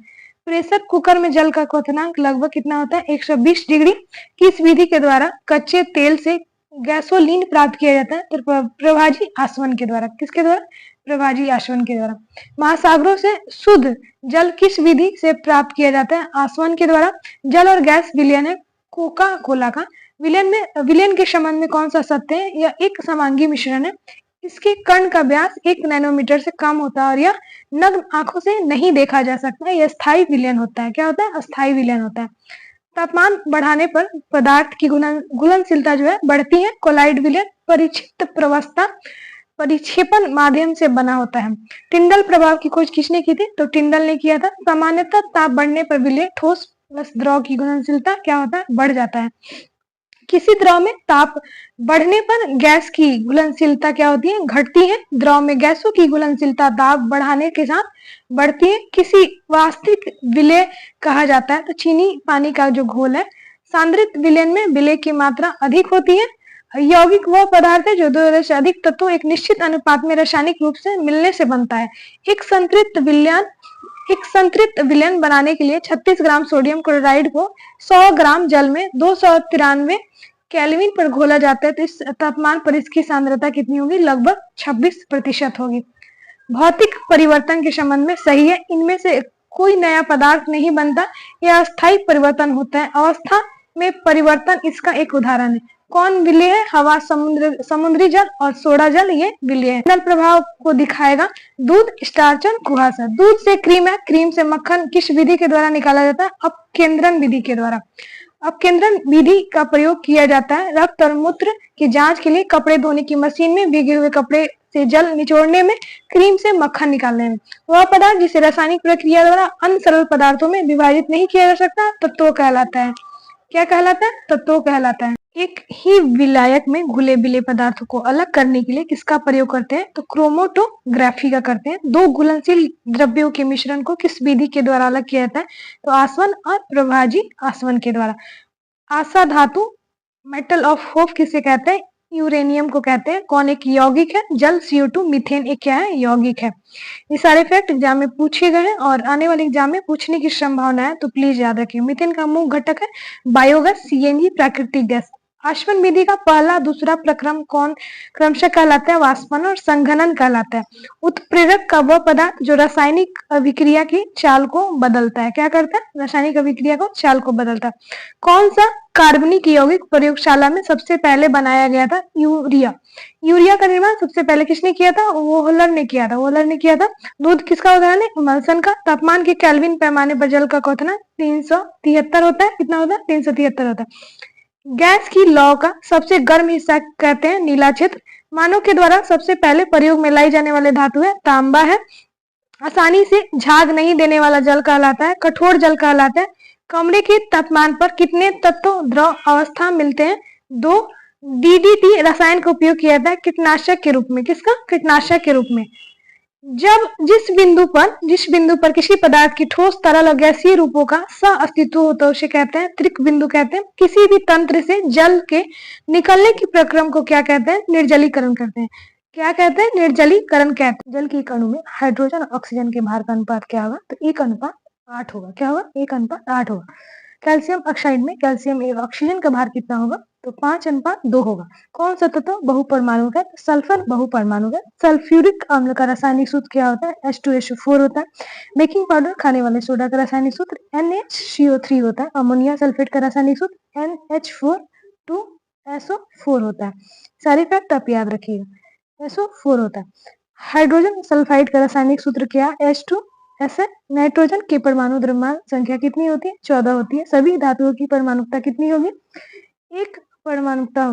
प्रेशर कुकर में जल का क्वथनांक लगभग कितना होता है? 120 डिग्री। किस विधि के द्वारा कच्चे तेल से गैसोलीन प्राप्त किया जाता है? तो प्रभाजी आसवन के द्वारा। किसके द्वारा? प्रभाजी आसवन के द्वारा। महासागरों से शुद्ध जल किस विधि से प्राप्त किया जाता है? आसवन के द्वारा। जल और गैस विलयन है कोका कोला का। विलयन के संबंध में कौन सा सत्य है? यह एक समांगी मिश्रण है। इसके कण का व्यास 1 नैनोमीटर से कम होता है और यह नग्न आंखों से नहीं देखा जा सकता है। यह स्थायी विलयन होता है। क्या होता है? अस्थायी विलयन होता है। तापमान बढ़ाने पर पदार्थ की घुलनशीलता जो है बढ़ती है। कोलाइड विलयन परिक्षिप्त प्रवस्था परिक्षेपण माध्यम से बना होता है। टिंडल प्रभाव की खोज किसने की थी? तो टिंडल ने किया था। सामान्यतः ताप बढ़ने पर विलय ठोस प्लस द्रव की घुलनशीलता क्या होता है? बढ़ जाता है। किसी द्रव में ताप बढ़ने पर गैस की घुलनशीलता क्या होती है? घटती है। द्रव में गैसों की घुलनशीलता दाब बढ़ाने के साथ बढ़ती है। किसी वास्तविक विलय कहा जाता है? तो चीनी पानी का जो घोल है। सांद्रित विलयन में विलय की मात्रा अधिक होती है। यौगिक वह पदार्थ है जो दो से अधिक तत्वों एक निश्चित अनुपात में रासायनिक रूप से मिलने से बनता है। एक संतृप्त विलयन बनाने के लिए 36 ग्राम सोडियम क्लोराइड को 100 ग्राम जल में 293 केल्विन पर घोला जाता है। तो इस तापमान पर इसकी सांद्रता कितनी होगी? लगभग 26% होगी। भौतिक परिवर्तन के संबंध में सही है। इनमें से कोई नया पदार्थ नहीं बनता, यह अस्थायी परिवर्तन होता है। अवस्था में परिवर्तन इसका एक उदाहरण है। कौन विलय है? हवा, समुद्री जल और सोडा जल, ये विलय है। नल प्रभाव को दिखाएगा दूध, स्टार्च और कुहासा। दूध से क्रीम है, क्रीम से मक्खन किस विधि के द्वारा निकाला जाता है? अपकेंद्रण विधि के द्वारा। अपकेंद्रण विधि का प्रयोग किया जाता है रक्त और मूत्र की जांच के लिए, कपड़े धोने की मशीन में, भीगे हुए कपड़े से जल निचोड़ने में, क्रीम से मक्खन निकालने में। वह पदार्थ जिसे रासायनिक प्रक्रिया द्वारा अन्य सरल पदार्थों में विभाजित नहीं किया जा सकता तत्व कहलाता है। क्या कहलाता है? तत्व कहलाता है। एक ही विलायक में घुले मिले पदार्थों को अलग करने के लिए किसका प्रयोग करते हैं? तो क्रोमेटोग्राफी का करते हैं। दो घुलनशील द्रव्यों के मिश्रण को किस विधि के द्वारा अलग किया जाता है? तो आसवन और प्रभाजी आसवन के द्वारा। आशा धातु मेटल ऑफ होप किसे कहते हैं? यूरेनियम को कहते हैं। कौन एक यौगिक है? जल, CO2, मीथेन एक क्या है? यौगिक है। ये सारे फैक्ट एग्जाम में पूछे गए हैं और आने वाले एग्जाम में पूछने की संभावना है, तो प्लीज याद रखिए। मीथेन का मुख्य घटक है बायोगैस, CNG प्राकृतिक गैस। आश्वन विधि का पहला दूसरा प्रक्रम कौन क्रमशः कहलाता है? वाष्पन और संघनन कहलाता है। उत्प्रेरक का वह पदार्थ जो रासायनिक अभिक्रिया की चाल को बदलता है। क्या करता है? रासायनिक अभिक्रिया को चाल को बदलता है। कौन सा कार्बनिक यौगिक प्रयोगशाला में सबसे पहले बनाया गया था? यूरिया। यूरिया का निर्माण सबसे पहले किसने किया था? वोहलर ने किया था। वोहलर ने किया था। दूध किसका उदाहरण है? इमल्सन का। तापमान के केल्विन पैमाने पर जल का क्वथनांक 373 होता है। कितना होता है? 373 होता है। गैस की लौ का सबसे गर्म हिस्सा कहते हैं नीला क्षेत्र। मानव के द्वारा सबसे पहले प्रयोग में लाई जाने वाले धातु है तांबा है। आसानी से झाग नहीं देने वाला जल कहलाता है कठोर जल कहलाता है। कमरे के तापमान पर कितने तत्व द्रव अवस्था मिलते हैं? 2। DDT रसायन का उपयोग किया जाता है कीटनाशक के रूप में। किसका? कीटनाशक के रूप में। जब जिस बिंदु पर किसी पदार्थ की ठोस, तरल और गैसीय रूपों का सह अस्तित्व होता है उसे कहते हैं त्रिक बिंदु कहते हैं। किसी भी तंत्र से जल के निकलने की प्रक्रम को क्या कहते हैं? निर्जलीकरण कहते हैं। क्या कहते हैं? निर्जलीकरण कहते हैं। जल के एक अणु में हाइड्रोजन और ऑक्सीजन के भार का अनुपात क्या होगा? तो 1:8 होगा। क्या होगा? 1:8 होगा। कैल्शियम ऑक्साइड में कैल्शियम और ऑक्सीजन का भार कितना होगा? तो 5:2 होगा। कौन सा तत्व बहुपरमाणु है? सल्फर बहुपरमाणु है। सल्फ्यूरिक अम्ल का रासायनिक सूत्र क्या होता है? H2SO4 होता है। बेकिंग पाउडर खाने वाले सोडा का रासायनिक सूत्र NaCO3 होता है। अमोनिया सल्फेट का रासायनिक सूत्र NH4 होता है। सारे फैक्ट आप याद रखिएगा। SO4 होता है। हाइड्रोजन सल्फाइड का रासायनिक सूत्र क्या? H2 ऐसे नाइट्रोजन की परमाणु द्रव्यमान संख्या कितनी होती है? 14 होती है। सभी धातुओं की परमाणुकता कितनी होगी? एक परमाणुकता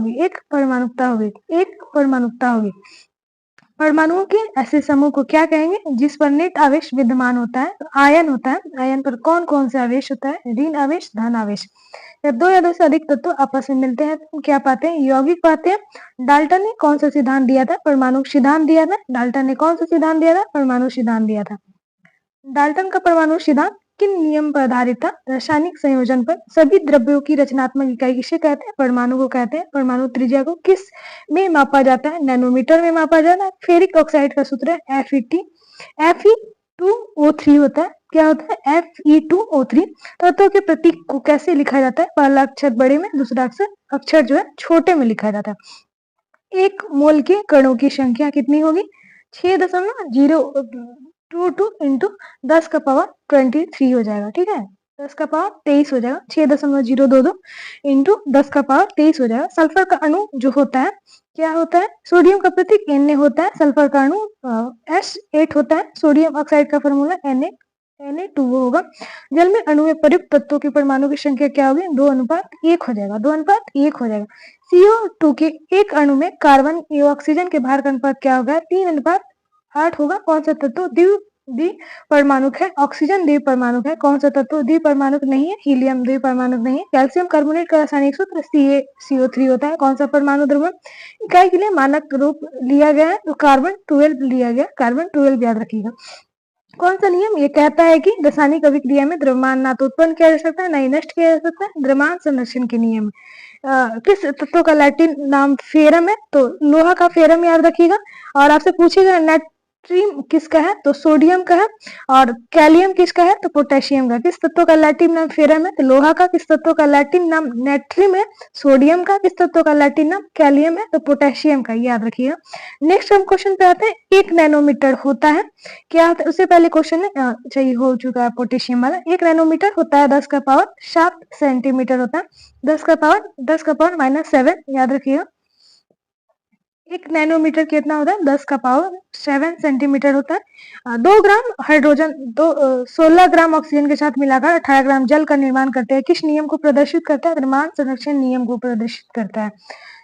होगी। परमाणुओं के ऐसे समूह को क्या कहेंगे? जिस पर नेट आवेश विद्यमान होता है। तो आयन होता है। आयन पर कौन कौन से आवेश होता है? ऋण आवेश, धन आवेश। जब दो या दो से अधिक तत्व आपस में मिलते हैं तो क्या पाते हैं? यौगिक पाते हैं। डाल्टन ने कौन सा सिद्धांत दिया था? परमाणु सिद्धांत दिया था। डाल्टन ने कौन सा सिद्धांत दिया था? परमाणु सिद्धांत दिया था। डाल्टन का परमाणु सिद्धांत किन नियम पर आधारित था? रासायनिक संयोजन पर। सभी द्रव्यों की रचनात्मक इकाई किसे कहते हैं? परमाणु को कहते हैं। परमाणु त्रिज्या को किस में मापा जाता है? नैनोमीटर में मापा जाता है। फेरिक ऑक्साइड का सूत्र है Fe2O3 होता है। क्या होता है? Fe2O3। तत्वों के प्रतीक को कैसे लिखा जाता है? पहला अक्षर बड़े में, दूसरा अक्षर जो है छोटे में लिखा जाता है। एक मोल के कणों की संख्या कितनी होगी? 6.022 इंटू 10⁻23 हो जाएगा। ठीक है, 10⁻23 हो जाएगा। 6.022 इंटू 10⁻23 हो जाएगा। सल्फर का अणु जो होता है क्या होता है? सोडियम का प्रतीक Na होता है। सल्फर का अणु S8 होता है। सोडियम ऑक्साइड का फॉर्मूला Na2 होगा। जल में अणु में प्रयुक्त तत्वों की परमाणु की संख्या क्या होगी? 2:1 हो जाएगा। 2:1 हो जाएगा। CO2 के एक अणु में कार्बन एवं ऑक्सीजन के भार का अनुपात क्या होगा? 3:8 होगा। कौन सा तत्व द्विपरमाणुक है? ऑक्सीजन द्विपरमाणुक है। कौन सा तत्व द्विपरमाणुक नहीं है? हीलियम द्विपरमाणुक नहीं है। कैल्शियम कार्बोनेट का रासायनिक सूत्र CaCO3 होता है। कौन सा परमाणु द्रव्यमान इकाई के लिए मानक रूप लिया गया है? तो कार्बन 12 लिया गया। कार्बन 12 याद रखिएगा। कौन सा नियम ये कहता है कि रासायनिक अभिक्रिया में द्रव्यमान ना तो उत्पन्न किया जा सकता है ना ही नष्ट किया जा सकता है? द्रव्यमान संरक्षण के नियम। किस तत्व का लैटिन नाम फेरम है? तो लोहा का फेरम याद रखिएगा। और आपसे पूछेगा नेट्रियम किसका है? तो सोडियम का है। और कैलियम किसका है? तो पोटेशियम का। किस तत्व का लैटिन नाम फेरम है? तो लोहा का। किस तत्व का लैटिन नाम नेट्रियम है? सोडियम का। किस तत्व का लैटिन नाम कैलियम है? तो पोटेशियम का। याद रखिएगा। नेक्स्ट हम क्वेश्चन पे आते हैं। 1 नैनोमीटर होता है क्या होता है? उससे पहले क्वेश्चन है चाहिए हो चुका है पोटेशियम वाला। 1 नैनोमीटर होता है 10⁻7 सेंटीमीटर होता है। 10⁻7 याद रखिएगा। 1 नैनोमीटर कितना होता है? 10⁻7 सेंटीमीटर होता है। 2 ग्राम हाइड्रोजन 16 ग्राम ऑक्सीजन के साथ मिलाकर 18 ग्राम जल का निर्माण करते हैं। किस नियम को प्रदर्शित करता है? द्रव्यमान संरक्षण नियम को प्रदर्शित करता है।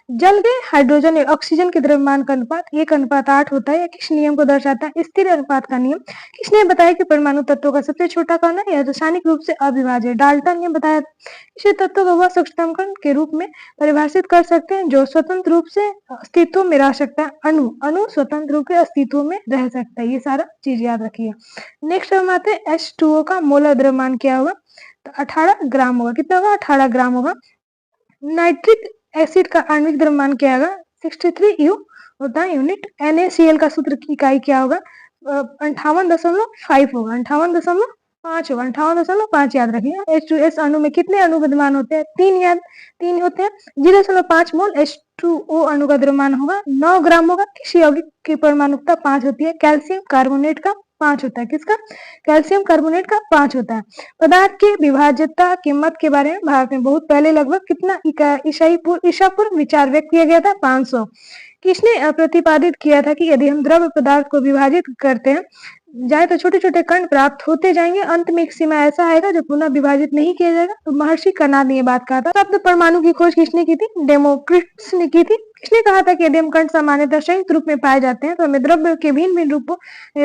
जल के हाइड्रोजन और ऑक्सीजन के द्रव्यमान का अनुपात 1:8 होता है। किस नियम को दर्शाता है? स्थिर अनुपात का नियम। किसने बताया कि परमाणु तत्वों का सबसे छोटा कण है? यह रासायनिक रूप से अविभाज्य। डाल्टन ने बताया। किसी तत्व को वह सूक्ष्मतम कण के रूप में परिभाषित कर सकते हैं जो स्वतंत्र रूप से अस्तित्व में रह सकता है। अणु स्वतंत्र रूप से अस्तित्व में रह सकता है। ये सारा चीज याद रखिएगा। नेक्स्ट हम आते हैं H2O का मोलर द्रव्यमान क्या होगा? तो 18 ग्राम होगा। कितना होगा? 18 ग्राम होगा। नाइट्रिक एसिड का आणविक द्रव्यमान क्या होगा? 63 यू होता है यूनिट। NaCl का सूत्र की इकाई क्या होगा? 58.5 होगा। 58.5 होगा। 58.5 याद रखिए। H2S अणु में कितने अणु विद्यमान होते हैं? 3 होते हैं। 0.5 मोल H2O अणु का द्रव्यमान होगा 9 ग्राम होगा। किस यौगिक की परमाणुकता 5 होती है? कैल्शियम कार्बोनेट का 5 होता है। किसका? कैल्शियम कार्बोनेट का 5 होता है। पदार्थ की विभाज्यता के मत के बारे में भारत में बहुत पहले लगभग कितना ईसा पूर्व विचार व्यक्त किया गया था? 500। किसने प्रतिपादित किया था कि यदि हम द्रव्य पदार्थ को विभाजित करते हैं जाए तो छोटे छोटे कण प्राप्त होते जाएंगे, अंत में एक सीमा ऐसा आएगा जो पुनः विभाजित नहीं किया जाएगा। तो महर्षि कर्णाद ने ये बात कहा था। शब्द परमाणु की खोज किसने की थी? डेमोक्रिटस ने की थी। किसने कहा था कि यदि हम कण सामान्यतः संयुक्त रूप में पाए जाते हैं तो हमें द्रव्य के भिन्न भिन्न रूपों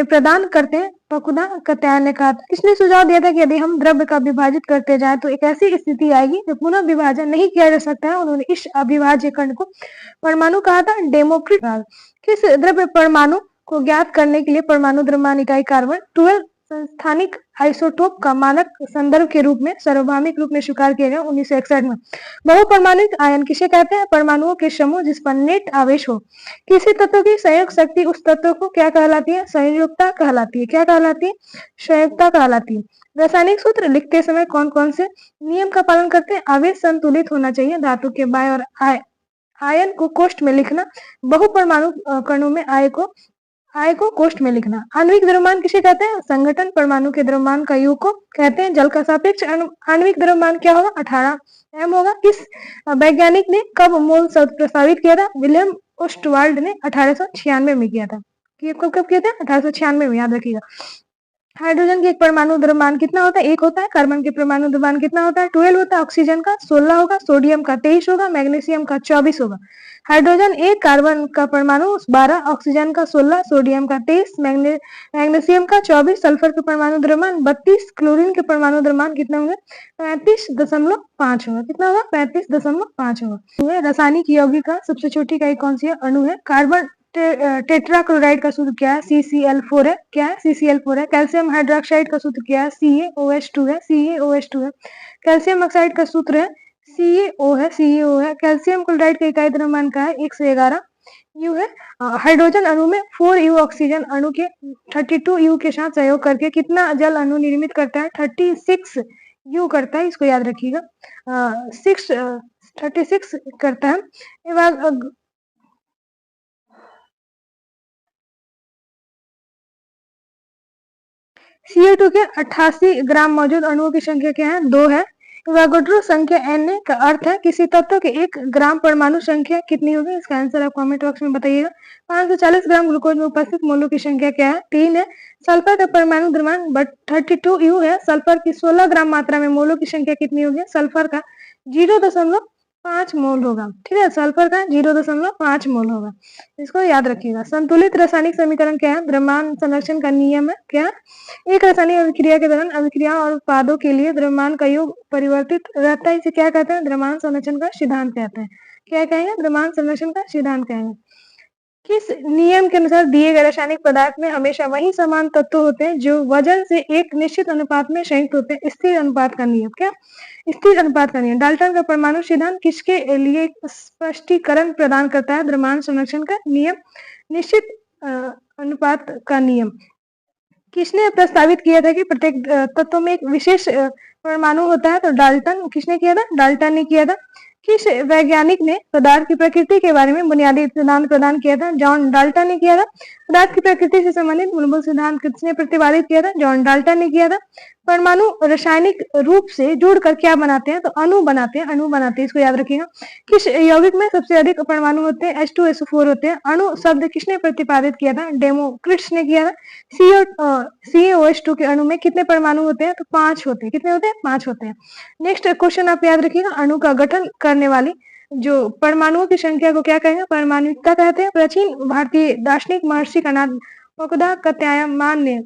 प्रदान करते हैं? फकुदा कत्यायन ने कहा था। किसने सुझाव दिया था कि यदि हम द्रव्य का विभाजित करते जाए तो एक ऐसी स्थिति आएगी जो पुनः विभाजन नहीं किया जा सकता है? उन्होंने इस अविभाज्य कण को परमाणु कहा था। डेमोक्रिट। किस द्रव्य परमाणु को ज्ञात करने के लिए परमाणु द्रव्यमान इकाई कार्बन 12 संस्थानिक आइसोटोप का मानक संदर्भ के रूप में सार्वभौमिक रूप में स्वीकार किया गया 1961 में? बहुपरमाणुक आयन किसे कहते हैं? परमाणुओं के समूह जिस पर नेट आवेश हो। किसी तत्व की संयोग शक्ति उस तत्व को क्या कहलाती है? संयोजकता कहलाती है। क्या कहलाती है? संयोजकता कहलाती है। रासायनिक सूत्र लिखते समय कौन कौन से नियम का पालन करते हैं? आवेश संतुलित होना चाहिए। धातु के बाय और आयन को कोष्ठ में लिखना। बहुपरमाणु कणों में आय को कोष्ठ में लिखना। आणविक द्रव्यमान किसे कहते हैं? संगठन परमाणु के द्रव्यमान का योग को कहते हैं। जल का सापेक्ष आणविक द्रव्यमान क्या होगा? 18 m होगा। किस वैज्ञानिक ने कब मोल शब्द प्रस्तावित किया था? विलियम ओस्टवाल्ड ने 1896 में किया था। कब किया था? 1896 में, याद रखिएगा। हाइड्रोजन के एक परमाणु द्रव्यमान कितना होता है? 1 होता है। कार्बन के परमाणु द्रव्यमान कितना होता है? 12 होता है। ऑक्सीजन का 16 होगा। सोडियम का 23 होगा। मैग्नीशियम का 24 होगा। हाइड्रोजन 1, कार्बन का परमाणु 12, ऑक्सीजन का 16, सोडियम का 23, मैग्नीशियम का 24, सल्फर के परमाणु द्रव्यमान 32, क्लोरीन के परमाणु द्रव्यमान कितना होंगे? 35.5 होगा। कितना होगा? 35.5 होगा। रासायनिक यौगिक का सबसे छोटी इकाई कौन सी है? अणु है। कार्बन टेट्राक्लोराइड का सूत्र क्या है? CCl4 है। क्या है? CCl4 है। कैल्शियम हाइड्रोक्साइड का सूत्र क्या है? CaOH2 है। CaOH2 है। कैल्शियम ऑक्साइड का सूत्र है CaO है। CaO है। कैल्शियम क्लोराइड का इकाई द्रव्यमान का है 111 U है। हाइड्रोजन अणु में 4U ऑक्सीजन अणु के 32 U के साथ सहयोग करके कितना जल अणु निर्मित करता है? 36 U करता है। इसको याद रखिएगा। 36 करता है। CO2 के 88 ग्राम मौजूद अणुओं की संख्या क्या है? 2 है। एवोगाड्रो संख्या Na का अर्थ है किसी तत्व के 1 ग्राम परमाणु संख्या कितनी होगी? इसका आंसर आप कमेंट बॉक्स में बताइएगा। 540 ग्राम ग्लूकोज में उपस्थित मोलों की संख्या क्या है? 3 है। सल्फर का परमाणु द्रव्यमान 32 U है। सल्फर की 16 ग्राम मात्रा में मोलों की संख्या कितनी होगी? सल्फर का 0.5 मोल होगा। ठीक है, सल्फर का 0.5 मोल होगा। इसको याद रखिएगा। संतुलित रासायनिक समीकरण क्या है? द्रव्यमान संरक्षण का नियम है। क्या? एक रासायनिक अभिक्रिया के दौरान अभिक्रिया और उत्पादों के लिए द्रव्यमान का योग परिवर्तित रहता है। इसे क्या कहते हैं? द्रव्यमान संरक्षण का सिद्धांत कहते हैं। क्या कहेंगे? द्रव्यमान संरक्षण का सिद्धांत कहेंगे। किस नियम के अनुसार दिए गए रासायनिक पदार्थ में हमेशा वही समान तत्व होते हैं जो वजन से एक निश्चित अनुपात में संयुक्त होते हैं? स्थिर अनुपात का नियम। क्या? स्थिर अनुपात का नियम। डाल्टन का परमाणु सिद्धांत किसके लिए स्पष्टीकरण प्रदान करता है? द्रव्यमान संरक्षण का नियम। निश्चित अनुपात का नियम किसने प्रस्तावित किया था कि प्रत्येक तत्व में एक विशेष परमाणु होता है? तो डाल्टन। किसने किया था? डाल्टन ने किया था। किस वैज्ञानिक ने पदार्थ की प्रकृति के बारे में बुनियादी सिद्धांत प्रदान किया था? जॉन डाल्टन ने किया था। पदार्थ की प्रकृति से संबंधित मूलभूत सिद्धांत किसने प्रतिपादित किया था? जॉन डाल्टन ने किया था। परमाणु रासायनिक रूप से जुड़कर क्या बनाते हैं? तो अणु बनाते हैं। इसको याद रखिएगा। किस यौगिक में सबसे अधिक परमाणु होते हैं? H2SO4 होते हैं। अणु शब्द किसने प्रतिपादित किया था? डेमोक्रिटस ने किया था। CaOH2 के अणु में कितने परमाणु होते हैं? तो 5 होते हैं। कितने होते हैं? 5 होते हैं। नेक्स्ट क्वेश्चन आप याद रखिएगा। अणु का गठन करने वाली जो परमाणुओं की संख्या को क्या कहेंगे, परमाणुकता कहते हैं। प्राचीन भारतीय दार्शनिक महर्षि कणाद फकुदा कात्यायन ने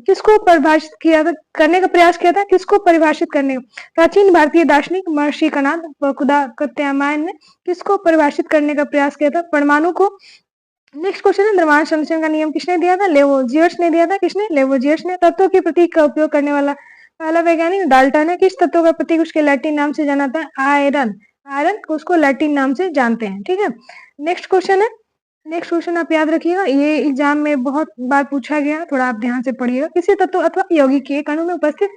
किसको परिभाषित किया था, करने का प्रयास किया था, किसको परिभाषित करने का? प्राचीन भारतीय दार्शनिक महर्षि कणाद फकुदा कात्यायन ने किसको परिभाषित करने का प्रयास किया था, परमाणु को। नेक्स्ट क्वेश्चन है, द्रव्यमान संरक्षण का नियम किसने दिया था, लेवोजियस ने दिया था। किसने? लेवोजियस ने। तत्वों के प्रतीक का उपयोग करने वाला पहला वैज्ञानिक डाल्टन है। किस तत्व का प्रतीक उसके लैटिन नाम से जाना था, आयरन। आयरन को उसको लैटिन नाम से जानते हैं, ठीक है। नेक्स्ट क्वेश्चन है, नेक्स्ट क्वेश्चन आप याद रखिएगा, ये एग्जाम में बहुत बार पूछा गया, थोड़ा आप ध्यान से पढ़िएगा। किसी तत्व अथवा यौगिक के एक अणु में उपस्थित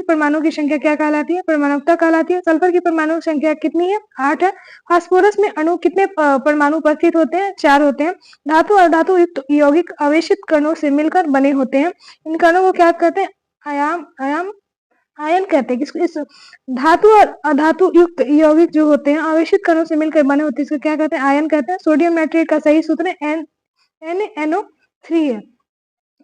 परमाणु की संख्या क्या कहलाती है, परमाणुकता कहलाती है। सल्फर की परमाणु संख्या कितनी है, 8 है। फास्फोरस में अणु कितने परमाणु उपस्थित होते हैं, 4 होते हैं। धातु और धातु युक्त यौगिक आवेशित कणों से मिलकर बने होते हैं। इन कणों को क्या कहते हैं, आयन कहते हैं। इस धातु और अधातु युक्त यौगिक जो होते हैं आवेशित कणों से मिलकर बने होते हैं, इसको क्या कहते हैं, आयन कहते हैं। सोडियम नाइट्रेट का सही सूत्र है NaNO3 है।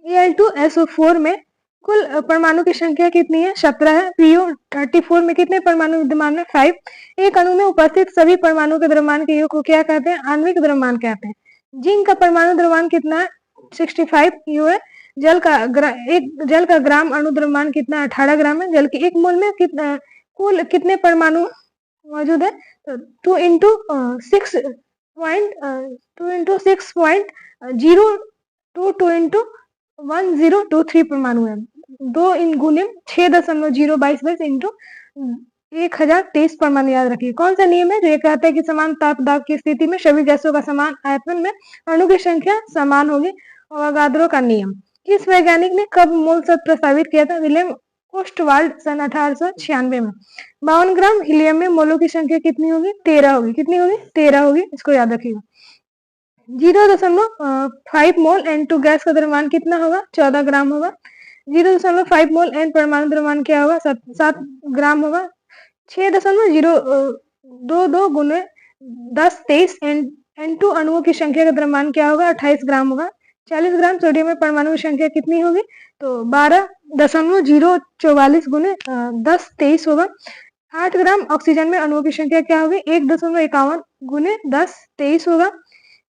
Al2SO4 में कुल परमाणु की संख्या कितनी है, 17 है। PO34 में कितने परमाणु विद्यमान है, 5। एक अणु में उपस्थित सभी परमाणु के द्रव्यमान के योग को क्या कहते हैं, आणविक द्रव्यमान कहते हैं। जिंक का परमाणु द्रव्यमान कितना है, 65 U है। जल का ग्राम अणु द्रव्यमान कितना है, 18 ग्राम है। जल के एक मोल में कुल कितने परमाणु मौजूद है, तो 2 इंटू 6.2 इंटू परमाणु है। 2 इन गुने 6.022 इंटू 1023 परमाणु याद रखिए। कौन सा नियम है जो ये कहता है कि समान ताप दाब की स्थिति में सभी गैसों का समान आयतन में अणु की संख्या समान होगी, अवोगाद्रो का नियम। किस वैज्ञानिक ने कब मोल शब्द प्रस्तावित किया था, विलियम ओस्टवाल्ड सन 1896 में। 52 ग्राम हीलियम में मोलों की संख्या कितनी होगी, 13 होगी। कितनी होगी, 13 होगी, इसको याद रखिएगा। 0.5 मोल N2 गैस का द्रव्यमान कितना होगा, 14 ग्राम होगा। 0.5 मोल N परमाणु द्रव्यमान क्या होगा, 7 ग्राम होगा। 6.022 गुने 1023 N2 अणुओं की संख्या का द्रव्यमान क्या होगा, 28 ग्राम होगा। 40 ग्राम सोडियम में परमाणु की संख्या कितनी होगी, तो 12.044 गुने 1023 होगा। 8 ग्राम ऑक्सीजन में अणुओं की संख्या क्या होगी, 1.51 गुने 1023 होगा।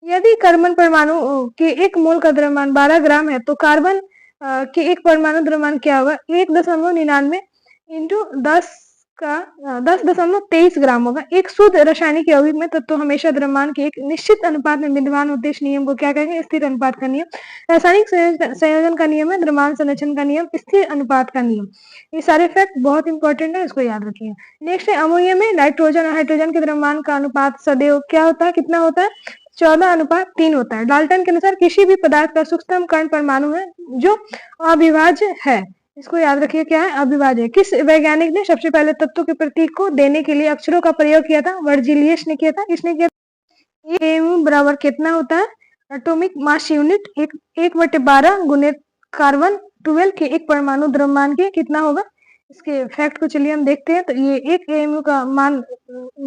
यदि कार्बन परमाणु के एक मोल का द्रव्यमान 12 ग्राम है तो कार्बन के एक परमाणु द्रव्यमान क्या होगा, 1.99 इंटू 10.23 ग्राम होगा। एक शुद्ध रासायनिक यौगिक में तो हमेशा द्रव्यमान के एक निश्चित अनुपात में विद्यमान होते हैं। इस नियम को क्या कहेंगे, स्थिर अनुपात का नियम। रासायनिक संयोजन का नियम है द्रव्यमान संरक्षण का नियम, स्थिर अनुपात का नियम। ये सारे फैक्ट बहुत इंपॉर्टेंट है, इसको याद रखिए। नेक्स्ट है, अमोनिया में नाइट्रोजन और हाइड्रोजन के द्रव्यमान का अनुपात सदैव क्या होता है, कितना होता है, 14:3 होता है। डाल्टन के अनुसार किसी भी पदार्थ का सूक्ष्मतम कण परमाणु है जो अविभाज्य है। इसको याद रखिए, क्या है, अविभाज्य। किस वैज्ञानिक ने सबसे पहले तत्वों के प्रतीक को देने के लिए अक्षरों का प्रयोग किया था, वर्जिलियस ने किया था। किसने किया था? एम बराबर कितना होता है, एटॉमिक मास यूनिट 1/12 गुने कार्बन 12 के एक परमाणु द्रव्यमान के कितना होगा। इसके फैक्ट को चलिए हम देखते हैं। तो ये 1 AMU का मान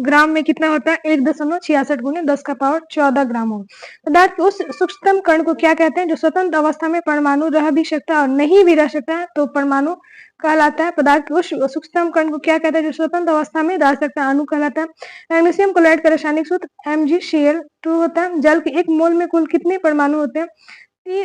ग्राम में कितना होता है, 1.66 गुने 10⁻14 ग्राम होगा। पदार्थ के उस सूक्ष्मतम कण को क्या कहते हैं जो स्वतंत्र अवस्था में परमाणु रह भी सकता है और नहीं भी रह सकता है, तो परमाणु कहलाता है। पदार्थ के उस सूक्ष्मतम कण को क्या कहते हैं जो स्वतंत्र अवस्था में रह सकता है, अणु कहलाता है। मैग्नीशियम क्लोराइड का रासायनिक सूत्र MgCl2 होता है। जल के एक मोल में कुल कितने परमाणु होते हैं,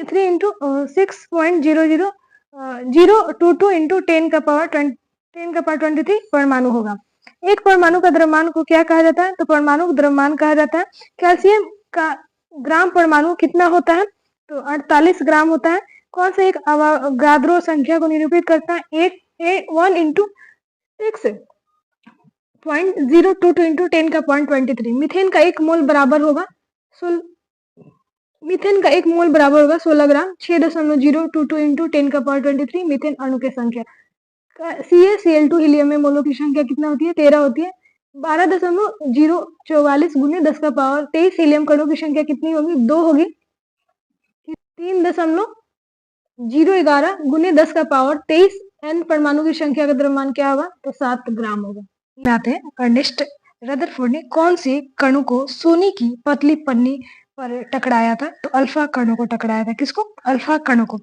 3 इंटू 6.00022 इंटू 10⁻23 परमाणु होगा। एक परमाणु का द्रव्यमान को क्या कहा जाता है, तो परमाणु द्रव्यमान कहा जाता है। कैल्शियम का ग्राम परमाणु कितना होता है, तो 48 ग्राम होता है। कौन सा एक अवोगाद्रो संख्या को निरूपित करता है, 1 इंटू 6.022 इंटू 10⁻23। मीथेन का एक मोल बराबर होगा 16 ग्राम। 6.022 इंटू 10⁻23 मीथेन अणु की संख्या। CaCl2 हीलियम में मोलों की संख्या कितना होती है, 13 होती है। 12.044 गुने 10⁻23 हीलियम कणों की संख्या कितनी होगी, 2 होगी। 3.011 गुने 10⁻23 N परमाणु की संख्या का द्रव्यमान क्या होगा, तो 7 ग्राम होगा। आते हैं अर्नेस्ट रदरफोर्ड ने कौन से कणों को सोने की पतली पन्नी पर टकराया था, तो अल्फा कणों को टकराया था। किसको, अल्फा कणों को।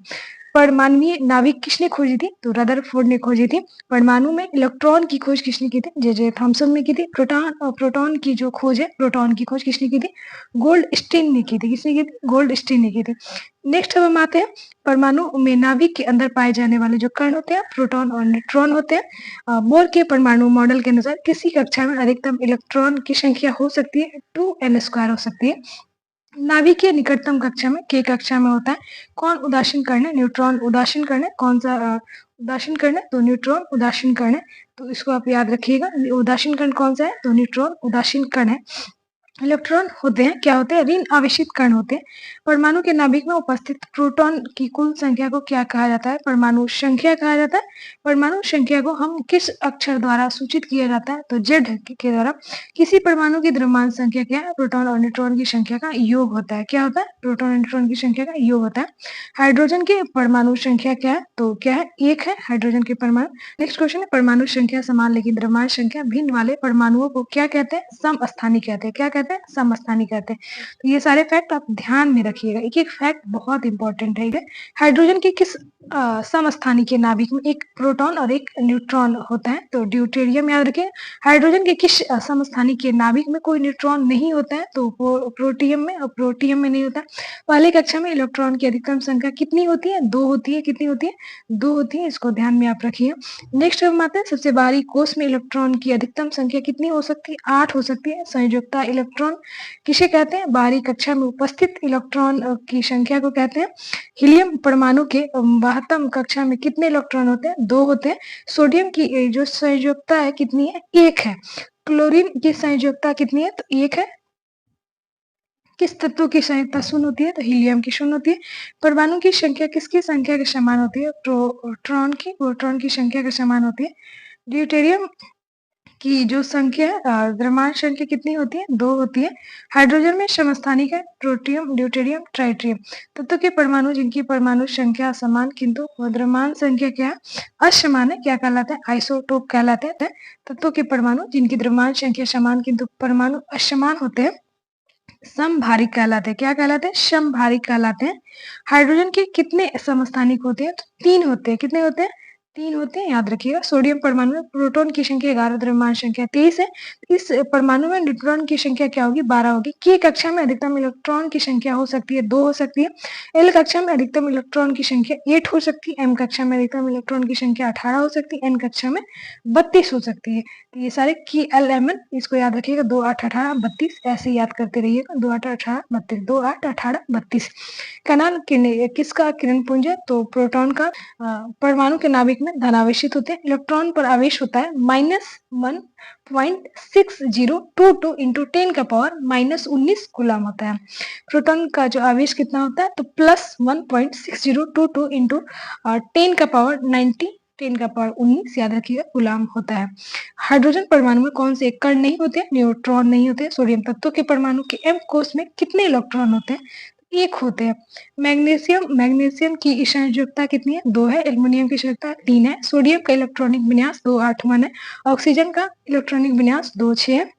परमाणुवीय नाभिक किसने खोजी थी? तो रदरफोर्ड ने खोजी थी। परमाणु में इलेक्ट्रॉन की खोज किसने की थी? जे थॉमसन ने की थी। प्रोटॉन की जो खोज है, प्रोटॉन की खोज किसने की थी? गोल्डस्टीन ने की थी। किसने की थी? गोल्डस्टीन ने की थी। नेक्स्ट अब हम आते हैं परमाणु में नाभिक के अंदर पाए जाने वाले जो कण होते हैं, प्रोटॉन और न्यूट्रॉन होते हैं। बोर के परमाणु मॉडल के अनुसार किसी कक्षा में अधिकतम इलेक्ट्रॉन की संख्या हो सकती है 2n² हो सकती है। नाभिकीय निकटतम कक्षा में k कक्षा में होता है। कौन उदासीन कण है? न्यूट्रॉन उदासीन कण है। कौन सा उदासीन कण है? तो न्यूट्रॉन उदासीन कण है। तो इसको आप याद रखिएगा। उदासीन कण कौन सा है? तो न्यूट्रॉन उदासीन कण है। इलेक्ट्रॉन होते हैं, क्या होते हैं? ऋण आवेशित कण होते हैं। परमाणु के नाभिक में उपस्थित प्रोटॉन की कुल संख्या को क्या कहा जाता है? परमाणु संख्या कहा जाता है। परमाणु संख्या को हम किस अक्षर द्वारा सूचित किया जाता है? तो Z के द्वारा। किसी परमाणु की द्रव्यमान संख्या क्या है? प्रोटॉन और न्यूट्रॉन की संख्या का योग होता है। क्या होता है? प्रोटॉन और न्यूट्रॉन की संख्या का योग होता है। हाइड्रोजन की परमाणु संख्या क्या है? तो क्या है? 1 है हाइड्रोजन के परमाणु। नेक्स्ट क्वेश्चन है परमाणु संख्या समान लेकिन द्रव्यमान संख्या भिन्न वाले परमाणुओं को क्या कहते हैं? समस्थानिक कहते हैं। क्या कहते हैं? समस्थानिक कहते हैं। तो ये सारे फैक्ट आप ध्यान में रखिएगा। एक एक फैक्ट बहुत इंपॉर्टेंट है। हाइड्रोजन के किस समस्थानिक के नाभिक में एक प्रोटॉन और एक न्यूट्रॉन होता है? तो ड्यूटेरियम याद रखें। हाइड्रोजन के किस समस्थानिक के नाभिक में कोई न्यूट्रॉन नहीं होता है? तो प्रोटियम में, और प्रोटियम में नहीं होता। पहले कक्षा में इलेक्ट्रॉन की अधिकतम संख्या कितनी होती है? 2 होती है। कितनी होती है? 2 होती है। इसको ध्यान में आप रखिए। नेक्स्ट हम आते हैं सबसे बाहरी कोष में इलेक्ट्रॉन की अधिकतम संख्या कितनी हो सकती है? 8 हो सकती है। संयोजकता इलेक्ट्रॉन किसे कहते हैं? बाहरी कक्षा में उपस्थित इलेक्ट्रॉन की संख्या को कहते हैं। हीलियम परमाणु के बाह्यतम कक्षा में कितने इलेक्ट्रॉन होते हैं? 2 होते हैं। सोडियम की जो संयोजकता है कितनी है? 1 है। क्लोरीन की संयोजकता कितनी है? तो 1 है। किस तत्व की संयोजकता शून्य होती है? तो हीलियम की शून्य होती है। परमाणु की संख्या किसकी संख्या के समान होती है? प्रोटॉन की संख्या के समान होती है। ड्यूटेरियम की जो संख्या है, द्रव्यमान संख्या कितनी होती है? 2 होती है। हाइड्रोजन में समस्थानिक है ट्रोटियम, ड्यूटेरियम, ट्राइटियम। तत्व के परमाणु जिनकी परमाणु संख्या समान किंतु द्रव्यमान संख्या क्या असमान है, क्या कहलाते हैं? आइसोटोप कहलाते हैं। तत्व के परमाणु जिनकी द्रव्यमान संख्या समान किंतु परमाणु असमान होते हैं समभारिक कहलाते हैं। क्या कहलाते हैं? समभारिक कहलाते हैं। हाइड्रोजन के कितने समस्थानिक होते हैं? तो 3 होते हैं। कितने होते हैं? 3 होते हैं, याद रखिएगा। सोडियम परमाणु में प्रोटॉन की संख्या 11, द्रव्यमान संख्या 23 है। इस परमाणु में न्यूट्रॉन की संख्या क्या होगी? 12 होगी। K कक्षा में अधिकतम इलेक्ट्रॉन की संख्या हो सकती है 2 हो सकती है। L कक्षा में अधिकतम इलेक्ट्रॉन की संख्या 8 हो सकती है। M कक्षा में अधिकतम इलेक्ट्रॉन की संख्या 18 हो सकती है। N कक्षा में 32 हो सकती है। तो ये सारे KLMN इसको याद रखिएगा। 2, 8, 18, 32 ऐसे याद करते रहिएगा। 2, 8, 18, 32, 2, 8, 18, 32। कणाल किसका किरण पुंज है? तो प्रोटॉन का। परमाणु के नाभिक में धनावेशित होते हैं। इलेक्ट्रॉन पर आवेश होता है -1.6022 इंटू 10 का पावर -19 कूलम होता है। प्रोटॉन का जो आवेश कितना होता है? तो +1.6022 इंटू 10 का पावर 19 याद रखिएगा कूलम होता है। हाइड्रोजन परमाणु में कौन से कण नहीं होते? न्यूट्रॉन नहीं होते। सोडियम तत्व के परमाणु के M कोष में कितने इलेक्ट्रॉन होते हैं? 1 होते हैं। मैग्नीशियम की संयोजकता कितनी है? 2 है। एल्युमिनियम की संयोजकता 3 है। सोडियम का इलेक्ट्रॉनिक विन्यास 281 है। ऑक्सीजन का इलेक्ट्रॉनिक विन्यास 26 है।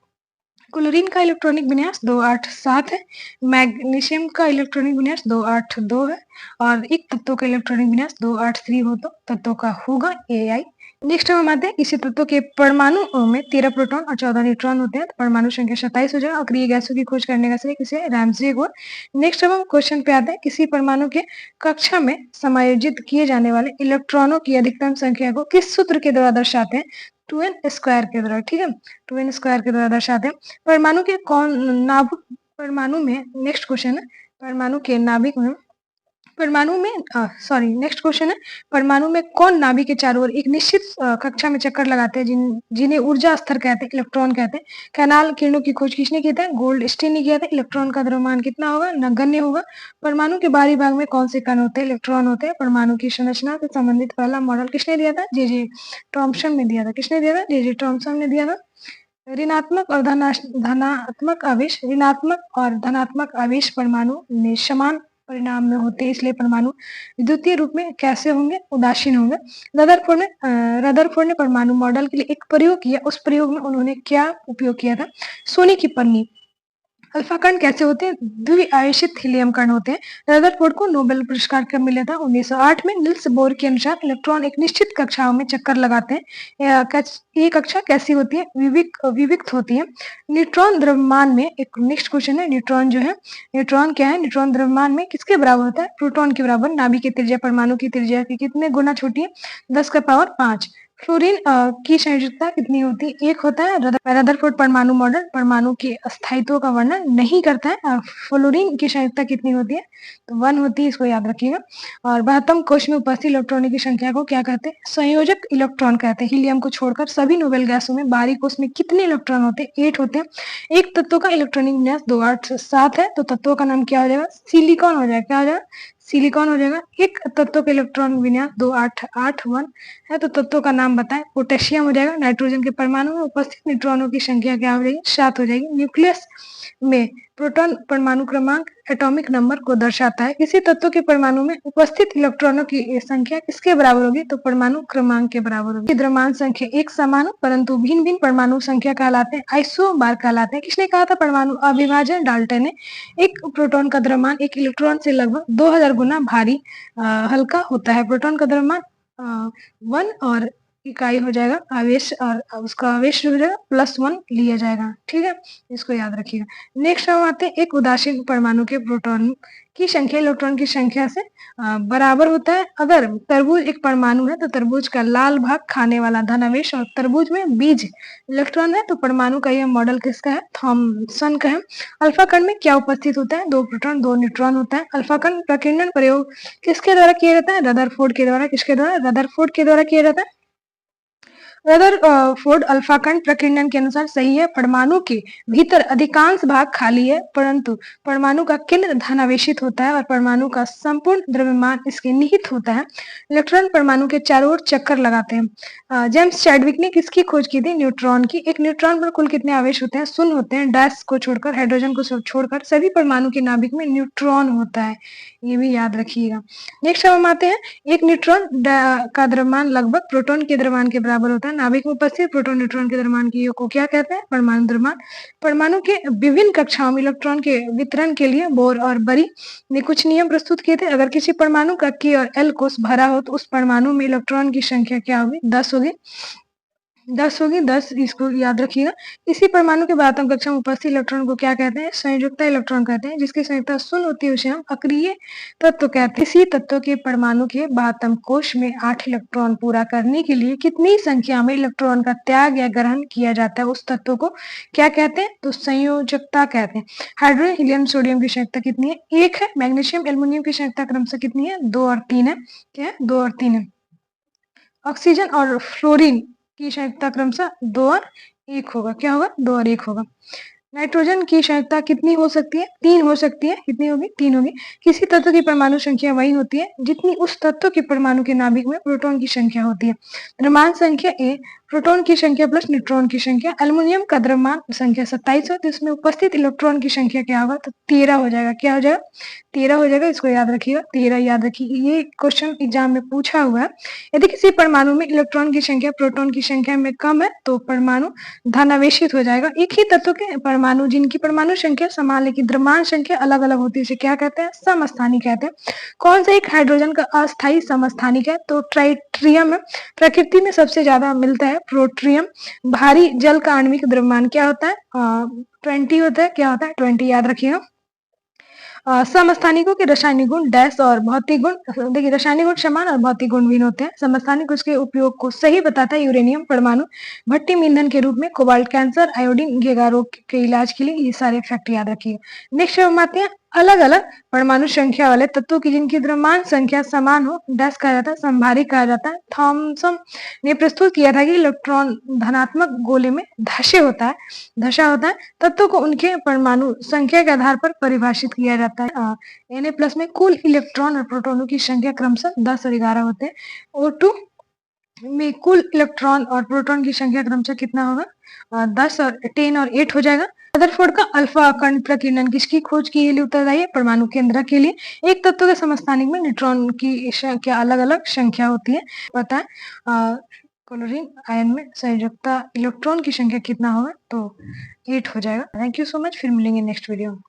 क्लोरीन का इलेक्ट्रॉनिक विन्यास 287 है। मैग्नीशियम का इलेक्ट्रॉनिक विन्यास 282 है। और एक तत्व का इलेक्ट्रॉनिक विन्यास 283 हो तो तत्व का होगा Ai। नेक्स्ट हम आते हैं किसी तत्व के परमाणु में 13 प्रोटॉन और 14 न्यूट्रॉन होते हैं तो परमाणु संख्या 27 हो जाएगा। अक्रिय गैसों की खोज करने का श्रेय किसे? रैम्से को। नेक्स्ट हम क्वेश्चन पे आते हैं किसी परमाणु के कक्षा में समायोजित किए जाने वाले इलेक्ट्रॉनों की अधिकतम संख्या को किस सूत्र के द्वारा दर्शाते हैं? 2n² के द्वारा। ठीक है, 2n² के द्वारा दर्शाते हैं। परमाणु के परमाणु में नेक्स्ट क्वेश्चन है परमाणु के नाभिक में नेक्स्ट क्वेश्चन है परमाणु में कौन नाभिक के चारों ओर एक निश्चित कक्षा में चक्कर लगाते हैं जिन्हें ऊर्जा स्तर कहते हैं, इलेक्ट्रॉन कहते हैं। कैनाल किरणों की खोज किसने किया था? गोल्डस्टीन ने किया था। इलेक्ट्रॉन का द्रव्यमान कितना होगा? नगण्य होगा। परमाणु के बाहरी भाग में कौन से कण होते हैं? इलेक्ट्रॉन होते हैं। परमाणु की संरचना से संबंधित पहला मॉडल किसने दिया था? जे टॉमसन ने दिया था। किसने दिया था? जे टॉमसन ने दिया था। ऋणात्मक और धनात्मक आवेश परमाणु में समान परिणाम में होते हैं, इसलिए परमाणु विद्युतीय रूप में कैसे होंगे? उदासीन होंगे। रदरफोर्ड ने परमाणु मॉडल के लिए एक प्रयोग किया। उस प्रयोग में उन्होंने क्या उपयोग किया था? सोने की पन्नी अल्फा कण कैसे होते हैं? द्विआवेशित हीलियम कण होते हैं। रदरफोर्ड को नोबेल पुरस्कार कब मिला था? 1908 में। निल्स बोर के अनुसार इलेक्ट्रॉन एक निश्चित कक्षाओं में चक्कर लगाते हैं। ये कक्षा कैसी होती है? विविक्त होती है। न्यूट्रॉन द्रव्यमान में, एक नेक्स्ट क्वेश्चन है, न्यूट्रॉन जो है, न्यूट्रॉन क्या है? न्यूट्रॉन द्रव्यमान में किसके बराबर होता है? प्रोटॉन के बराबर। नाभिक की त्रिज्या परमाणु की त्रिज्या की कितने गुना छोटी है? 10⁵ फ्लोरीन की संयोजकता कितनी होती है? 1 होता है। रदरफोर्ड परमाणु मॉडल परमाणु के अस्थायित्व का वर्णन नहीं करता है। फ्लोरीन की संयोजकता कितनी होती है? तो 1 होती है, इसको याद रखिएगा। और 72 कोश में उपस्थित इलेक्ट्रॉनों की संख्या को क्या कहते हैं? संयोजक इलेक्ट्रॉन कहते हैं। हीलियम को छोड़कर सभी नोबेल गैसों में बाहरी कोश में कितने इलेक्ट्रॉन होते हैं? 8 होते हैं। एक तत्व का इलेक्ट्रॉनिक विन्यास 2 8 7 है, तो तत्व का नाम क्या हो जाएगा? सिलिकॉन हो जाएगा। क्या हो जाएगा? सिलिकॉन हो जाएगा। एक तत्व का इलेक्ट्रॉन विन्यास 2 8 8 1 है, तो तत्व का नाम बताएं। पोटेशियम हो जाएगा। नाइट्रोजन के परमाणु में उपस्थित न्यूट्रॉनों की संख्या क्या हो जाएगी? 7 हो जाएगी। न्यूक्लियस में प्रोटॉन परमाणु क्रमांक एटॉमिक नंबर को दर्शाता है। किसी तत्व के परमाणु में उपस्थित इलेक्ट्रॉनों की संख्या किसके बराबर होगी? तो परमाणु क्रमांक के बराबर होगी। द्रव्यमान संख्या एक समान हो परंतु भिन्न भिन्न परमाणु संख्या कहलाते हैं, आइसोबार कहलाते हैं। किसने कहा था? परमाणु अविभाजन, डाल्टन ने। एक प्रोटॉन का द्रव्यमान एक इलेक्ट्रॉन से लगभग 2000 गुना भारी हल्का होता है। प्रोटॉन का द्रव्यमान 1 और इकाई हो जाएगा आवेश, और उसका आवेश हो जाएगा +1 लिया जाएगा। ठीक है, इसको याद रखिएगा। नेक्स्ट हम आते हैं, एक उदासीन परमाणु के प्रोटॉन की संख्या इलेक्ट्रॉन की संख्या से बराबर होता है। अगर तरबूज एक परमाणु है तो तरबूज का लाल भाग खाने वाला धनावेश और तरबूज में बीज इलेक्ट्रॉन है, तो परमाणु का यह मॉडल किसका है? थॉमसन का है। अल्फा कण में क्या उपस्थित होता है? 2 प्रोटॉन 2 न्यूट्रॉन होता है। अल्फा कण प्रकीर्णन प्रयोग किसके द्वारा किया जाता है? रदरफोर्ड के द्वारा। किसके द्वारा? रदरफोर्ड के द्वारा किया जाता है। रदरफोर्ड अल्फा कण प्रकीर्णन के अनुसार सही है। परमाणु के भीतर अधिकांश भाग खाली है परंतु परमाणु का केंद्र धनावेशित होता है और परमाणु का संपूर्ण द्रव्यमान इसके निहित होता है। इलेक्ट्रॉन परमाणु के चारों ओर चक्कर लगाते हैं। जेम्स चैडविक ने किसकी खोज की थी? न्यूट्रॉन की। एक न्यूट्रॉन पर कुल कितने आवेश होते हैं? 0 होते हैं। डैश को छोड़कर, हाइड्रोजन को छोड़कर सभी परमाणु के नाभिक में न्यूट्रॉन होता है, ये भी याद रखिएगा। नेक्स्ट हम आते हैं, एक न्यूट्रॉन का द्रव्यमान लगभग प्रोटॉन के द्रव्यमान के बराबर होता है। नाभिक में उपस्थित प्रोटॉन न्यूट्रॉन के द्रव्यमान की योग को क्या कहते हैं? परमाणु द्रव्यमान। परमाणु के विभिन्न कक्षाओं में इलेक्ट्रॉन के वितरण के लिए बोर और बरी ने कुछ नियम प्रस्तुत किए थे। अगर किसी परमाणु का k और l कोष भरा हो तो उस परमाणु में इलेक्ट्रॉन की संख्या क्या होगी? 10 होगी। 10 होगी, 10, इसको याद रखिएगा। इसी परमाणु के 12वीं कक्षा में उपस्थित इलेक्ट्रॉन को क्या कहते हैं? संयोजकता इलेक्ट्रॉन कहते हैं। जिसकी संयोजकता 0 होती है उसे हम अक्रिय तत्व कहते हैं। इसी तत्व के परमाणु के 12वें कोश में 8 इलेक्ट्रॉन पूरा करने के लिए कितनी संख्या में इलेक्ट्रॉन का त्याग या ग्रहण किया जाता है? उस तत्व को क्या कहते हैं? तो संयोजकता कहते हैं। हाइड्रोजन, हीलियम, सोडियम की संयोजकता कितनी है? 1 है। मैग्नीशियम, एल्युमिनियम की संयोजकता क्रमशः कितनी है? 2 और 3 है। क्या है? 2 और 3 है। ऑक्सीजन और फ्लोरीन की संयोजकता क्रमशः 2 और 1 होगा। क्या होगा? 2 और 1 होगा। नाइट्रोजन की संयोजकता कितनी हो सकती है? 3 हो सकती है। कितनी होगी? 3 होगी। किसी तत्व की परमाणु संख्या वही होती है जितनी उस तत्व के परमाणु के नाभिक में प्रोटॉन की संख्या होती है। द्रव्यमान संख्या ए प्रोटॉन की संख्या प्लस न्यूट्रॉन की संख्या। एल्युमिनियम का द्रव्यमान संख्या 27 है, तो इसमें उपस्थित इलेक्ट्रॉन की संख्या क्या होगा? तो 13 हो जाएगा। क्या हो जाएगा? 13 हो जाएगा। इसको याद रखिएगा, 13 याद रखिए। ये क्वेश्चन एग्जाम में पूछा हुआ है। यदि किसी परमाणु में इलेक्ट्रॉन की संख्या प्रोटॉन की संख्या में कम है तो परमाणु धनावेशित हो जाएगा। एक ही तत्व के परमाणु जिनकी परमाणु संख्या समान लेकिन द्रव्यमान संख्या अलग अलग होती है इसे क्या कहते हैं? समस्थानिक कहते हैं। कौन सा एक हाइड्रोजन का अस्थायी समस्थानिक है? तो ट्राइट्रियम है। प्रकृति में सबसे ज्यादा मिलता है प्रोट्रियम। भारी जल का आणविक द्रव्यमान क्या होता है? 20 होता है। क्या होता है? 20 याद रखिएगा। समस्थानिकों के रासायनिक गुण डैश और भौतिक गुण, देखिए रासायनिक गुण समान और भौतिक गुण भिन्न होते हैं। समस्थानिक उसके उपयोग को सही बताता है। यूरेनियम परमाणु भट्टी में ईंधन के रूप में, कोबाल्ट कैंसर, आयोडीन घेगा रोग के इलाज के लिए, ये सारे फैक्ट याद रखिएगा। नेक्स्ट हम आते हैं, अलग अलग परमाणु संख्या वाले तत्वों की जिनकी द्रव्यमान संख्या समान हो डैश कहा जाता है, संभारी कहा जाता है। थॉमसन ने प्रस्तुत किया था कि इलेक्ट्रॉन धनात्मक गोले में धसा होता है। तत्वों को उनके परमाणु संख्या के आधार पर परिभाषित किया जाता है। Na+ में कुल इलेक्ट्रॉन और प्रोटॉनों की संख्या क्रमशः 10 और 11 होते हैं। O2 में कुल इलेक्ट्रॉन और प्रोटॉन की संख्या क्रमशः कितना होगा? 10 और 10 और 8 हो जाएगा। रदरफोर्ड का अल्फा कण प्रकीर्णन किसकी खोज के लिए उत्तरदायी है? परमाणु केंद्र के लिए। एक तत्व के समस्थानिक में न्यूट्रॉन की संख्या अलग अलग संख्या होती है, पता है। क्लोरीन आयन में संयोजकता इलेक्ट्रॉन की संख्या कितना होगा, तो 8 हो जाएगा। थैंक यू सो मच, फिर मिलेंगे नेक्स्ट वीडियो में।